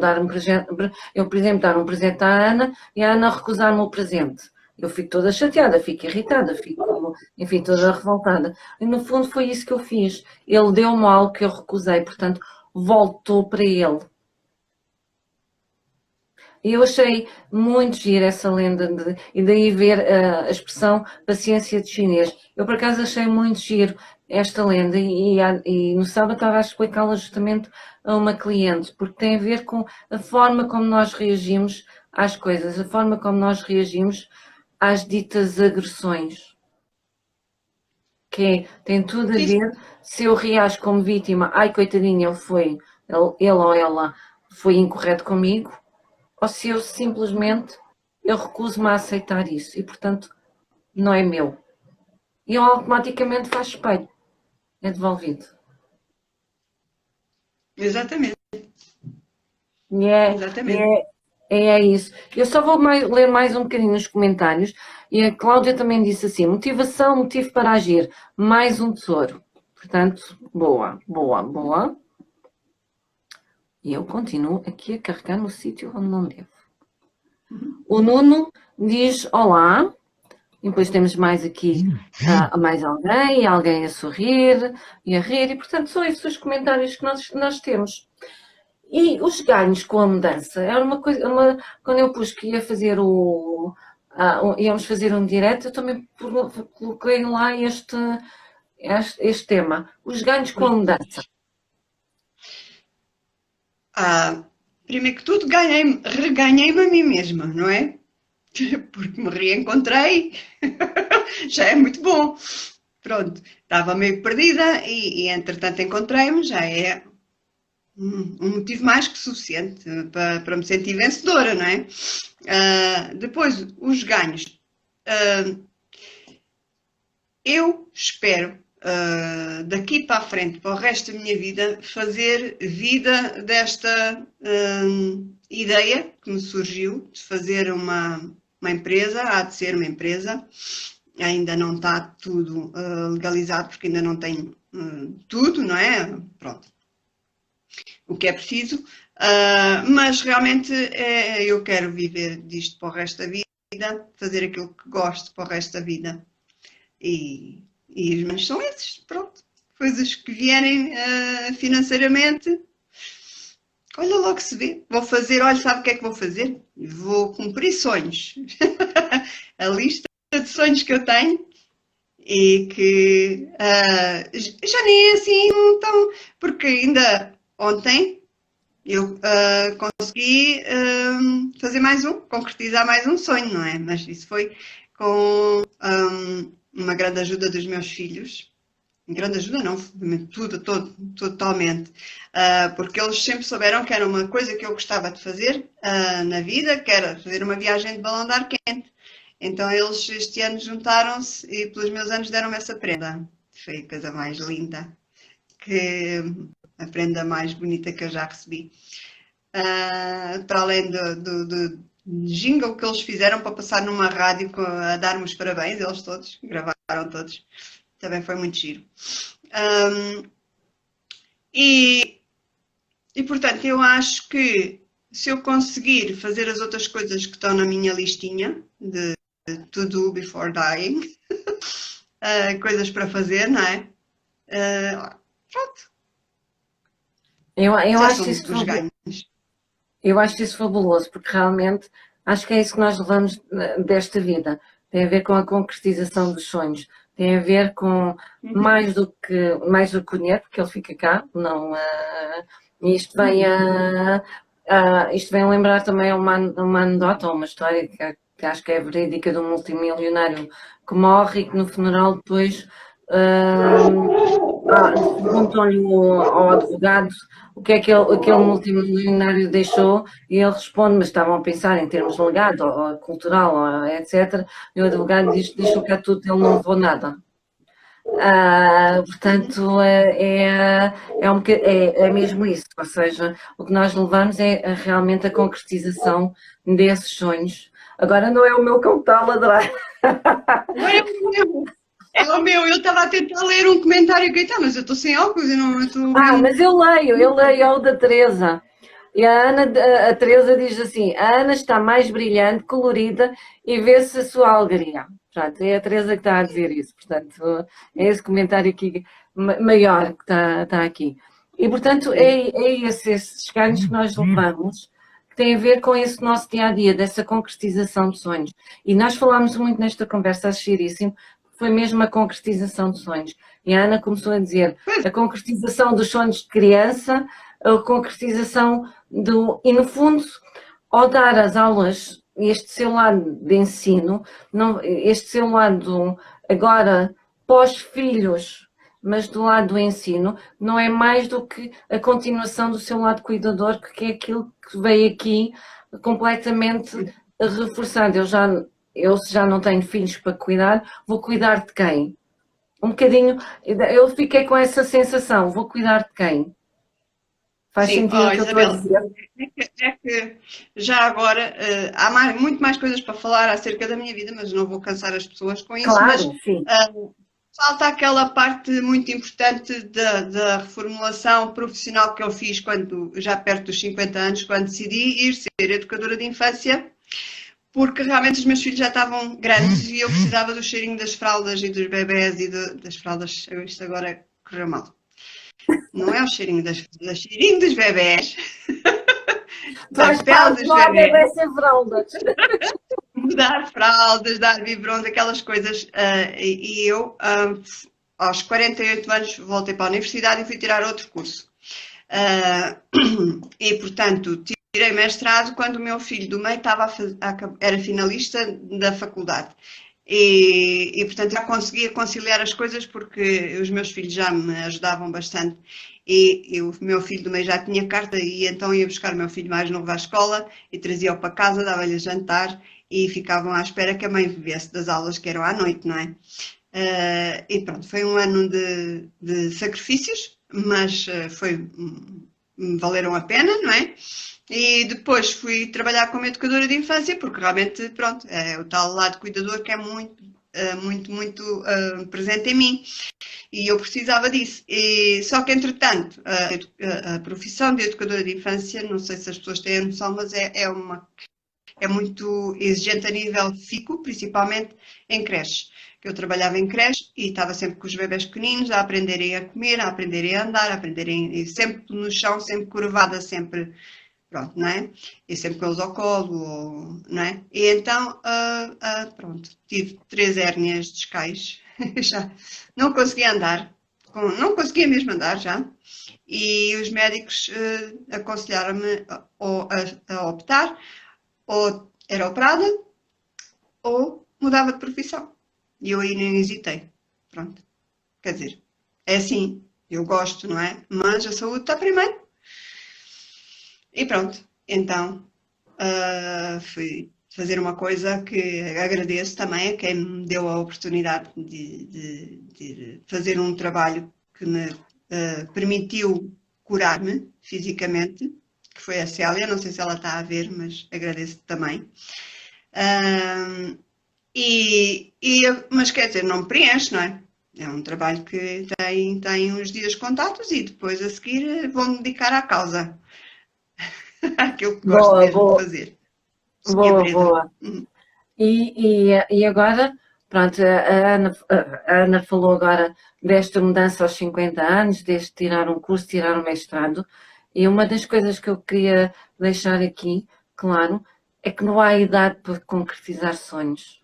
por exemplo, dar um presente à Ana e a Ana recusar-me o presente. Eu fico toda chateada, fico irritada, fico, enfim, toda revoltada. E no fundo foi isso que eu fiz. Ele deu-me algo que eu recusei, portanto, voltou para ele. E eu achei muito gira essa lenda, e daí ver a expressão paciência de chinês. Eu, por acaso, achei muito giro esta lenda e no sábado estava a explicá-la justamente a uma cliente, porque tem a ver com a forma como nós reagimos às coisas, a forma como nós reagimos às ditas agressões. Tem tudo a Sim, ver se eu reajo como vítima, ai coitadinho, ele ou ela foi incorreto comigo, ou se eu recuso-me a aceitar isso e, portanto, não é meu. E eu automaticamente faz espelho, é devolvido. exatamente, E é, e exatamente. é, é isso. Eu só vou ler mais um bocadinho nos comentários. E a Cláudia também disse assim: motivação, motivo para agir, mais um tesouro. Portanto, boa, boa, boa. E eu continuo aqui a carregar no sítio onde não devo. O Nuno diz olá. E depois temos mais aqui mais alguém a sorrir e a rir. E, portanto, são esses os comentários que nós temos. E os ganhos com a mudança, era uma coisa, quando eu pus que ia fazer íamos fazer um direto, eu também coloquei lá este tema, os ganhos com a mudança. Primeiro que tudo, reganhei-me a mim mesma, não é? Porque me reencontrei, já é muito bom. Pronto, estava meio perdida e entretanto encontrei-me, já é um motivo mais que suficiente para me sentir vencedora, não é? Depois, os ganhos. Eu espero, daqui para a frente, para o resto da minha vida, fazer vida desta ideia que me surgiu de fazer uma empresa, há de ser uma empresa. Ainda não está tudo legalizado, porque ainda não tenho tudo, não é? Pronto. O que é preciso. Mas realmente eu quero viver disto para o resto da vida, fazer aquilo que gosto para o resto da vida. E os meus são esses, pronto. Coisas que vierem financeiramente, olha logo se vê. Vou fazer, olha, sabe o que é que vou fazer? Vou cumprir sonhos. A lista de sonhos que eu tenho e que já nem é assim tão. Porque ainda ontem eu consegui fazer concretizar mais um sonho, não é? Mas isso foi com uma grande ajuda dos meus filhos, grande ajuda não, tudo, totalmente, porque eles sempre souberam que era uma coisa que eu gostava de fazer na vida, que era fazer uma viagem de balão de ar quente. Então eles este ano juntaram-se e pelos meus anos deram-me essa prenda. Foi a coisa mais linda, que a prenda mais bonita que eu já recebi. Para além do jingle que eles fizeram para passar numa rádio a dar-me os parabéns, eles todos, gravaram todos. Também foi muito giro. E, portanto, eu acho que se eu conseguir fazer as outras coisas que estão na minha listinha de to do before dying, coisas para fazer, não é? Pronto, Eu já acho são isso os ganhos. Eu acho isso fabuloso, porque realmente acho que é isso que nós levamos desta vida. Tem a ver com a concretização dos sonhos, tem a ver com mais do que o dinheiro, porque ele fica cá, não, isto vem isto vem lembrar também uma anedota ou uma história que acho que é verídica de um multimilionário que morre e que no funeral depois perguntam-lhe ao advogado o que é que aquele multimilionário deixou e ele responde, mas estavam a pensar em termos de legado, ou cultural, ou etc. E o advogado diz, deixou cá tudo, ele não levou nada. Portanto, é mesmo isso, ou seja, o que nós levamos é realmente a concretização desses sonhos. Agora não é o meu cão que está a ladrar. Agora é o meu. É o meu. Eu estava a tentar ler um comentário que mas eu estou sem óculos e não estou vendo. Mas eu leio, é o da Teresa. E a Teresa diz assim, a Ana está mais brilhante, colorida e vê-se a sua alegria. Portanto, é a Teresa que está a dizer isso. Portanto, é esse comentário aqui maior que está aqui. E, portanto, é esses ganhos que nós levamos que tem a ver com esse nosso dia-a-dia, dessa concretização de sonhos. E nós falámos muito nesta conversa, acho giríssimo, foi mesmo a concretização de sonhos. E a Ana começou a dizer a concretização dos sonhos de criança, a concretização do... E, no fundo, ao dar as aulas, este seu lado de ensino, este seu lado agora pós-filhos, mas do lado do ensino, não é mais do que a continuação do seu lado cuidador, que é aquilo que veio aqui completamente reforçado. Eu se já não tenho filhos para cuidar, vou cuidar de quem? Um bocadinho, eu fiquei com essa sensação, vou cuidar de quem? Faz Sim, sentido o que eu estou a Isabel, dizer? é que já agora há muito mais coisas para falar acerca da minha vida, mas não vou cansar as pessoas com isso, mas Claro, sim. falta aquela parte muito importante da reformulação profissional que eu fiz quando, já perto dos 50 anos, quando decidi ir ser educadora de infância, porque realmente os meus filhos já estavam grandes e eu precisava do cheirinho das fraldas e dos bebés e das fraldas. Isto agora correu mal. Não é o cheirinho das fraldas, é o cheirinho dos bebés. Da pele dos bebés. Sem fraldas. Dar fraldas, dar biberons, aquelas coisas. E eu, aos 48 anos, voltei para a universidade e fui tirar outro curso. E, portanto, tirei mestrado quando o meu filho do meio era finalista da faculdade. Portanto, já conseguia conciliar as coisas porque os meus filhos já me ajudavam bastante. E o meu filho do meio já tinha carta e então ia buscar o meu filho mais novo à escola e trazia-o para casa, dava-lhe jantar e ficavam à espera que a mãe viesse das aulas que eram à noite, não é? E pronto, foi um ano de sacrifícios, mas valeram a pena, não é? E depois fui trabalhar como educadora de infância, porque realmente, pronto, é o tal lado cuidador que é muito presente em mim. E eu precisava disso. Só que, entretanto, a profissão de educadora de infância, não sei se as pessoas têm a noção, mas é muito exigente a nível físico, principalmente em creches. Eu trabalhava em creche e estava sempre com os bebés pequeninos a aprenderem a comer, a aprenderem a andar, a aprenderem sempre no chão, sempre curvada, sempre, pronto, não é? E sempre com eles ao colo, não é? E então, pronto, tive 3 hérnias discais, já não conseguia andar, não conseguia mesmo andar já, e os médicos aconselharam-me a optar, ou era operada, ou mudava de profissão. E eu aí nem hesitei. Pronto. Quer dizer, É assim, eu gosto, não é? Mas a saúde está primeiro. E pronto, então fui fazer uma coisa que agradeço também a quem me deu a oportunidade de fazer um trabalho que me permitiu curar-me fisicamente, que foi a Célia, não sei se ela está a ver, mas agradeço também. Ah, mas quer dizer, não me preenche, não é? É um trabalho que tem uns dias contados e depois a seguir vou-me dedicar à causa, àquilo que gosto Boa, mesmo de boa, fazer. Minha boa, presa. boa. E agora, pronto, a Ana falou agora desta mudança aos 50 anos, desde tirar um curso, tirar um mestrado, e uma das coisas que eu queria deixar aqui, claro, é que não há idade para concretizar sonhos,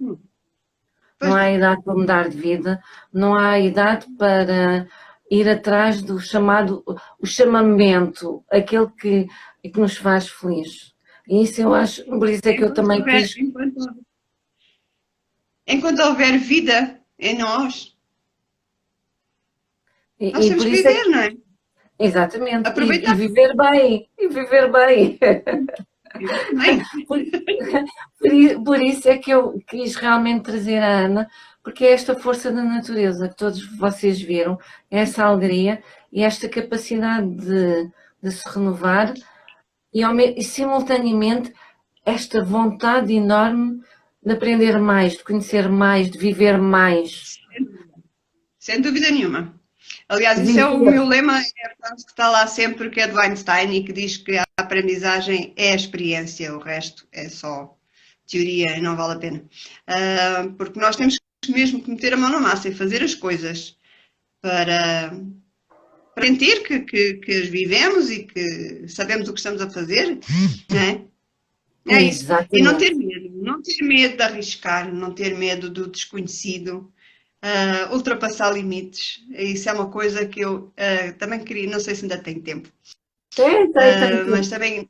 Pois não há não. idade para mudar de vida, não há idade para ir atrás do chamado, o chamamento, aquele que nos faz feliz. E isso eu acho, por isso é que eu Enquanto também houver, quis. enquanto houver vida em nós E temos por que isso é viver, que, não é? exatamente, e Aproveitar. viver bem, e viver bem. Viver bem. Por, por isso é que eu quis realmente trazer a Ana, porque é esta força da natureza que todos vocês viram, é essa alegria e esta capacidade de se renovar e simultaneamente esta vontade enorme de aprender mais, de conhecer mais, de viver mais. Sem dúvida nenhuma. Aliás, isso é o Viver. meu lema, é a frase que está lá sempre, que é do Einstein e que diz que a aprendizagem é a experiência, o resto é só teoria e não vale a pena. Porque nós temos mesmo que meter a mão na massa e fazer as coisas para sentir que as vivemos e que sabemos o que estamos a fazer, não é? É isso. E Exatamente. não ter medo de arriscar, não ter medo do desconhecido, ultrapassar limites. Isso é uma coisa que eu também queria, não sei se ainda tenho tempo, Tem. mas também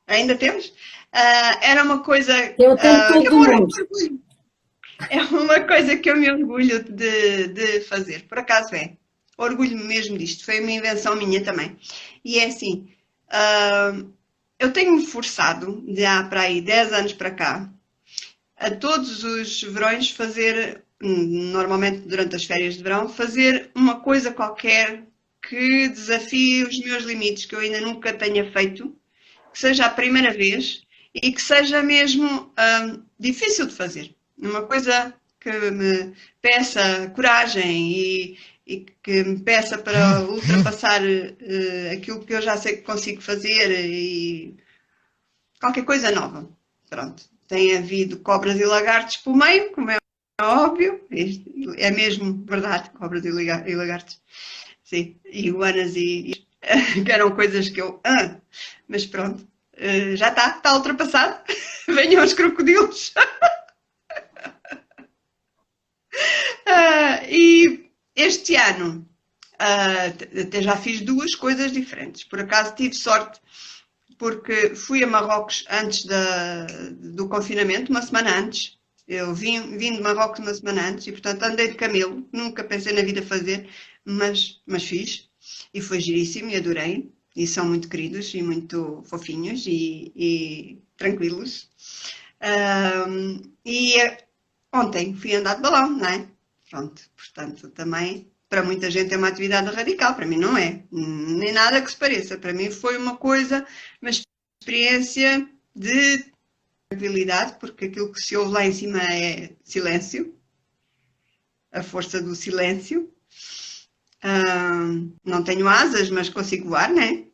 ainda temos. Era uma coisa Tem o tempo que todo eu do mundo. é uma coisa que eu me orgulho de fazer. Por acaso é. Orgulho-me mesmo disto. Foi uma invenção minha também. E é assim, eu tenho-me forçado, de há para aí 10 anos para cá, a todos os verões fazer, normalmente durante as férias de verão, fazer uma coisa qualquer que desafie os meus limites, que eu ainda nunca tenha feito, que seja a primeira vez e que seja mesmo difícil de fazer. Uma coisa que me peça coragem e que me peça para ultrapassar aquilo que eu já sei que consigo fazer e qualquer coisa nova. Pronto. Tem havido cobras e lagartos pelo meio, como é óbvio. É mesmo verdade, cobras e lagartos. Sim, iguanas que eram coisas que eu. Mas pronto, já está ultrapassado. Venham os crocodilos. E este ano até já fiz duas coisas diferentes. Por acaso tive sorte porque fui a Marrocos antes do confinamento, uma semana antes. Eu vim de Marrocos uma semana antes e, portanto, andei de camelo. Nunca pensei na vida fazer, mas fiz. E foi giríssimo e adorei. E são muito queridos e muito fofinhos e tranquilos. E ontem fui andar de balão, não é? Pronto, portanto, também para muita gente é uma atividade radical, para mim não é, nem nada que se pareça. Para mim foi uma experiência de tranquilidade, porque aquilo que se ouve lá em cima é silêncio, a força do silêncio. Não tenho asas, mas consigo voar, né?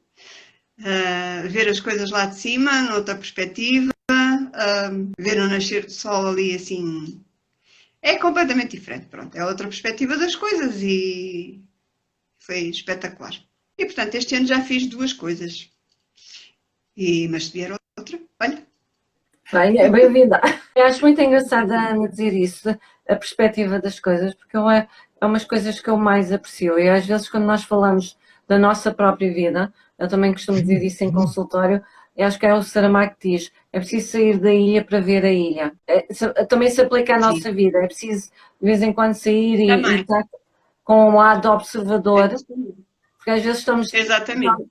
Ver as coisas lá de cima, noutra perspectiva, ver o nascer do sol ali assim. É completamente diferente, pronto. É outra perspectiva das coisas e foi espetacular. E portanto, este ano já fiz duas coisas. Mas se vier outra, olha. Bem, é bem-vinda. Eu acho muito engraçado a Ana dizer isso, a perspectiva das coisas, porque é umas coisas que eu mais aprecio. E às vezes, quando nós falamos da nossa própria vida, eu também costumo dizer isso em consultório, eu acho que é o Saramago que diz: é preciso sair da ilha para ver a ilha. Também se aplica à Sim, nossa vida, é preciso de vez em quando sair e também. estar com um lado observador, porque às vezes Exatamente.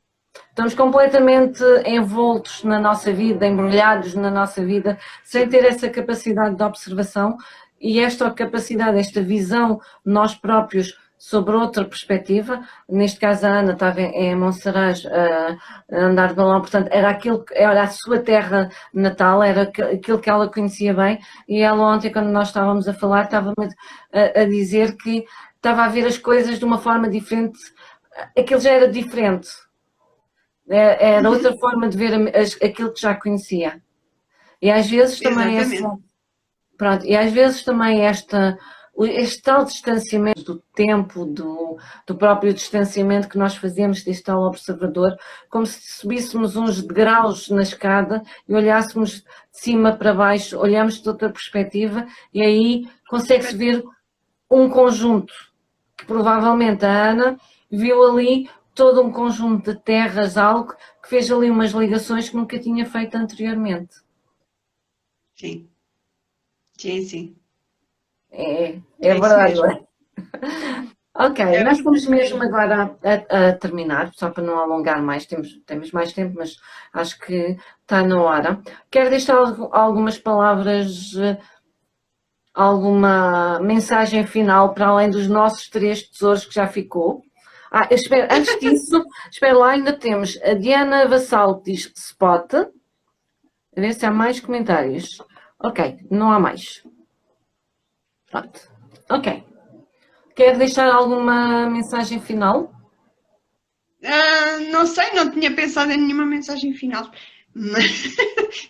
estamos completamente envoltos na nossa vida, embrulhados na nossa vida, sem ter essa capacidade de observação e esta capacidade, esta visão nós próprios sobre outra perspectiva. Neste caso a Ana estava em Monsaraz a andar de balão, portanto era a sua terra natal, era aquilo que ela conhecia bem, e ela ontem, quando nós estávamos a falar, estava-me a dizer que estava a ver as coisas de uma forma diferente, aquilo já era diferente. Era outra forma de ver aquilo que já conhecia. E às vezes também pronto, e às vezes também este tal distanciamento do tempo, do próprio distanciamento que nós fazemos deste tal observador, como se subíssemos uns degraus na escada e olhássemos de cima para baixo, olhamos de outra perspectiva e aí consegue-se ver um conjunto, que provavelmente a Ana viu ali todo um conjunto de terras, algo que fez ali umas ligações que nunca tinha feito anteriormente. Sim. Sim, sim. É verdade, não é? Ok, nós estamos mesmo agora a terminar, só para não alongar mais, temos mais tempo, mas acho que está na hora. Quero deixar algumas palavras, alguma mensagem final para além dos nossos 3 tesouros que já ficou. Antes disso, espera lá, ainda temos a Diana Vassal que diz spot. A ver se há mais comentários. Ok, não há mais. Pronto. Ok. Quer deixar alguma mensagem final? Não sei, não tinha pensado em nenhuma mensagem final. Mas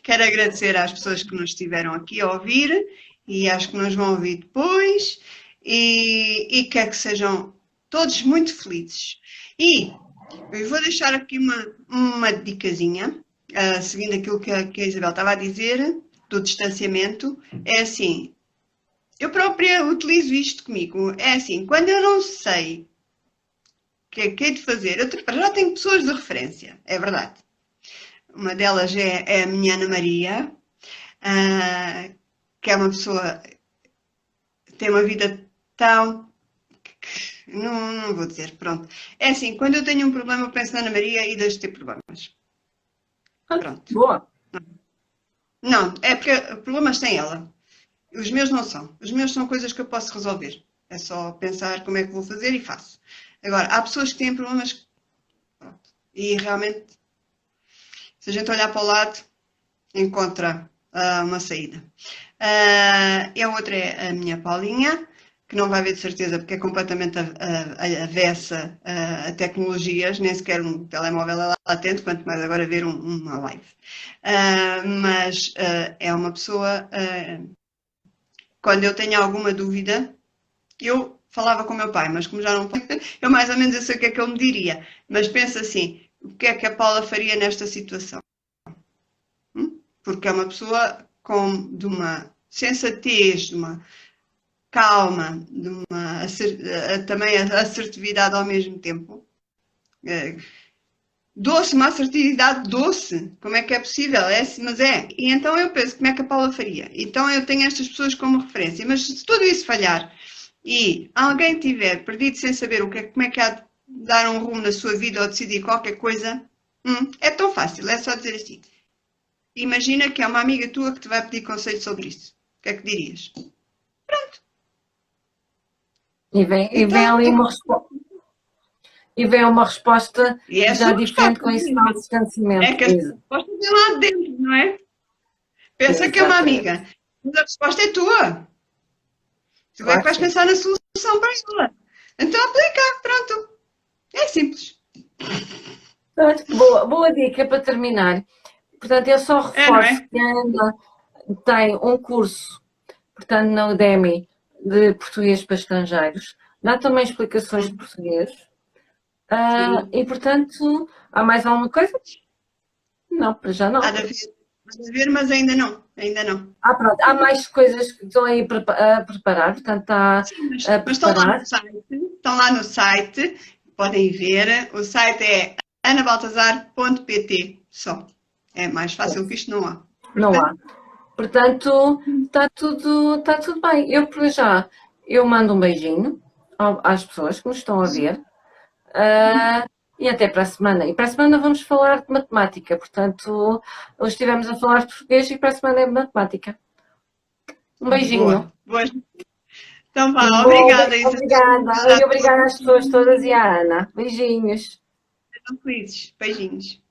quero agradecer às pessoas que nos estiveram aqui a ouvir e às que nos vão ouvir depois e quero que sejam todos muito felizes. E eu vou deixar aqui uma dicasinha, seguindo aquilo que a Isabel estava a dizer, do distanciamento. É assim, eu própria utilizo isto comigo. É assim, quando eu não sei o que é que hei de fazer, eu já tenho pessoas de referência, é verdade. Uma delas é a minha Ana Maria, que é uma pessoa que tem uma vida tão... Não vou dizer, pronto. É assim, quando eu tenho um problema, eu penso na Ana Maria e deixo de ter problemas. Pronto. Boa. Não, é porque problemas tem ela. Os meus não são. Os meus são coisas que eu posso resolver. É só pensar como é que vou fazer e faço. Agora, há pessoas que têm problemas. Pronto. E realmente, se a gente olhar para o lado, encontra uma saída. E a outra é a minha Paulinha, que não vai ver de certeza porque é completamente avessa a tecnologias, nem sequer um telemóvel ela atende, quanto mais agora ver uma live. Mas é uma pessoa, quando eu tenho alguma dúvida, eu falava com o meu pai, mas como já não eu mais ou menos eu sei o que é que ele me diria, mas penso assim, o que é que a Paula faria nesta situação? Porque é uma pessoa de uma sensatez, de uma calma, de uma também assertividade ao mesmo tempo. Doce, uma assertividade doce. Como é que é possível? Mas é. E então eu penso, como é que a Paula faria? Então eu tenho estas pessoas como referência. Mas se tudo isso falhar e alguém tiver perdido sem saber como é que há de dar um rumo na sua vida ou decidir qualquer coisa, é tão fácil. É só dizer assim. Imagina que é uma amiga tua que te vai pedir conselho sobre isso. O que é que dirias? Pronto. E vem ali uma resposta. E vem uma resposta já diferente com esse tal distanciamento. É que a resposta vem lá de dentro, não é? Pensa que é uma amiga. Mas a resposta é tua. Tu é que vais pensar na solução para ela. Então aplica, pronto. É simples. Boa dica para terminar. Portanto, eu só reforço que a Ana tem um curso, portanto, na Udemy, de português para estrangeiros. Dá também explicações de português. E, portanto, há mais alguma coisa? Não, para já não. Há de haver, mas ainda não. Pronto. Há mais coisas que estão aí a preparar, portanto, está a preparar. Mas estão lá no site, podem ver. O site é anabaltazar.pt só. É mais fácil que isto, não há. Não há. Portanto, está tudo bem. Eu, por já, eu mando um beijinho. às pessoas que nos estão a ver. E até para a semana. E para a semana vamos falar de matemática. Portanto, hoje estivemos a falar de português e para a semana é de matemática. Um beijinho. Boa, boa. Então vá, obrigada, Isa. Obrigada. E obrigada às pessoas todas e à Ana. Beijinhos. Sejam felizes. Beijinhos.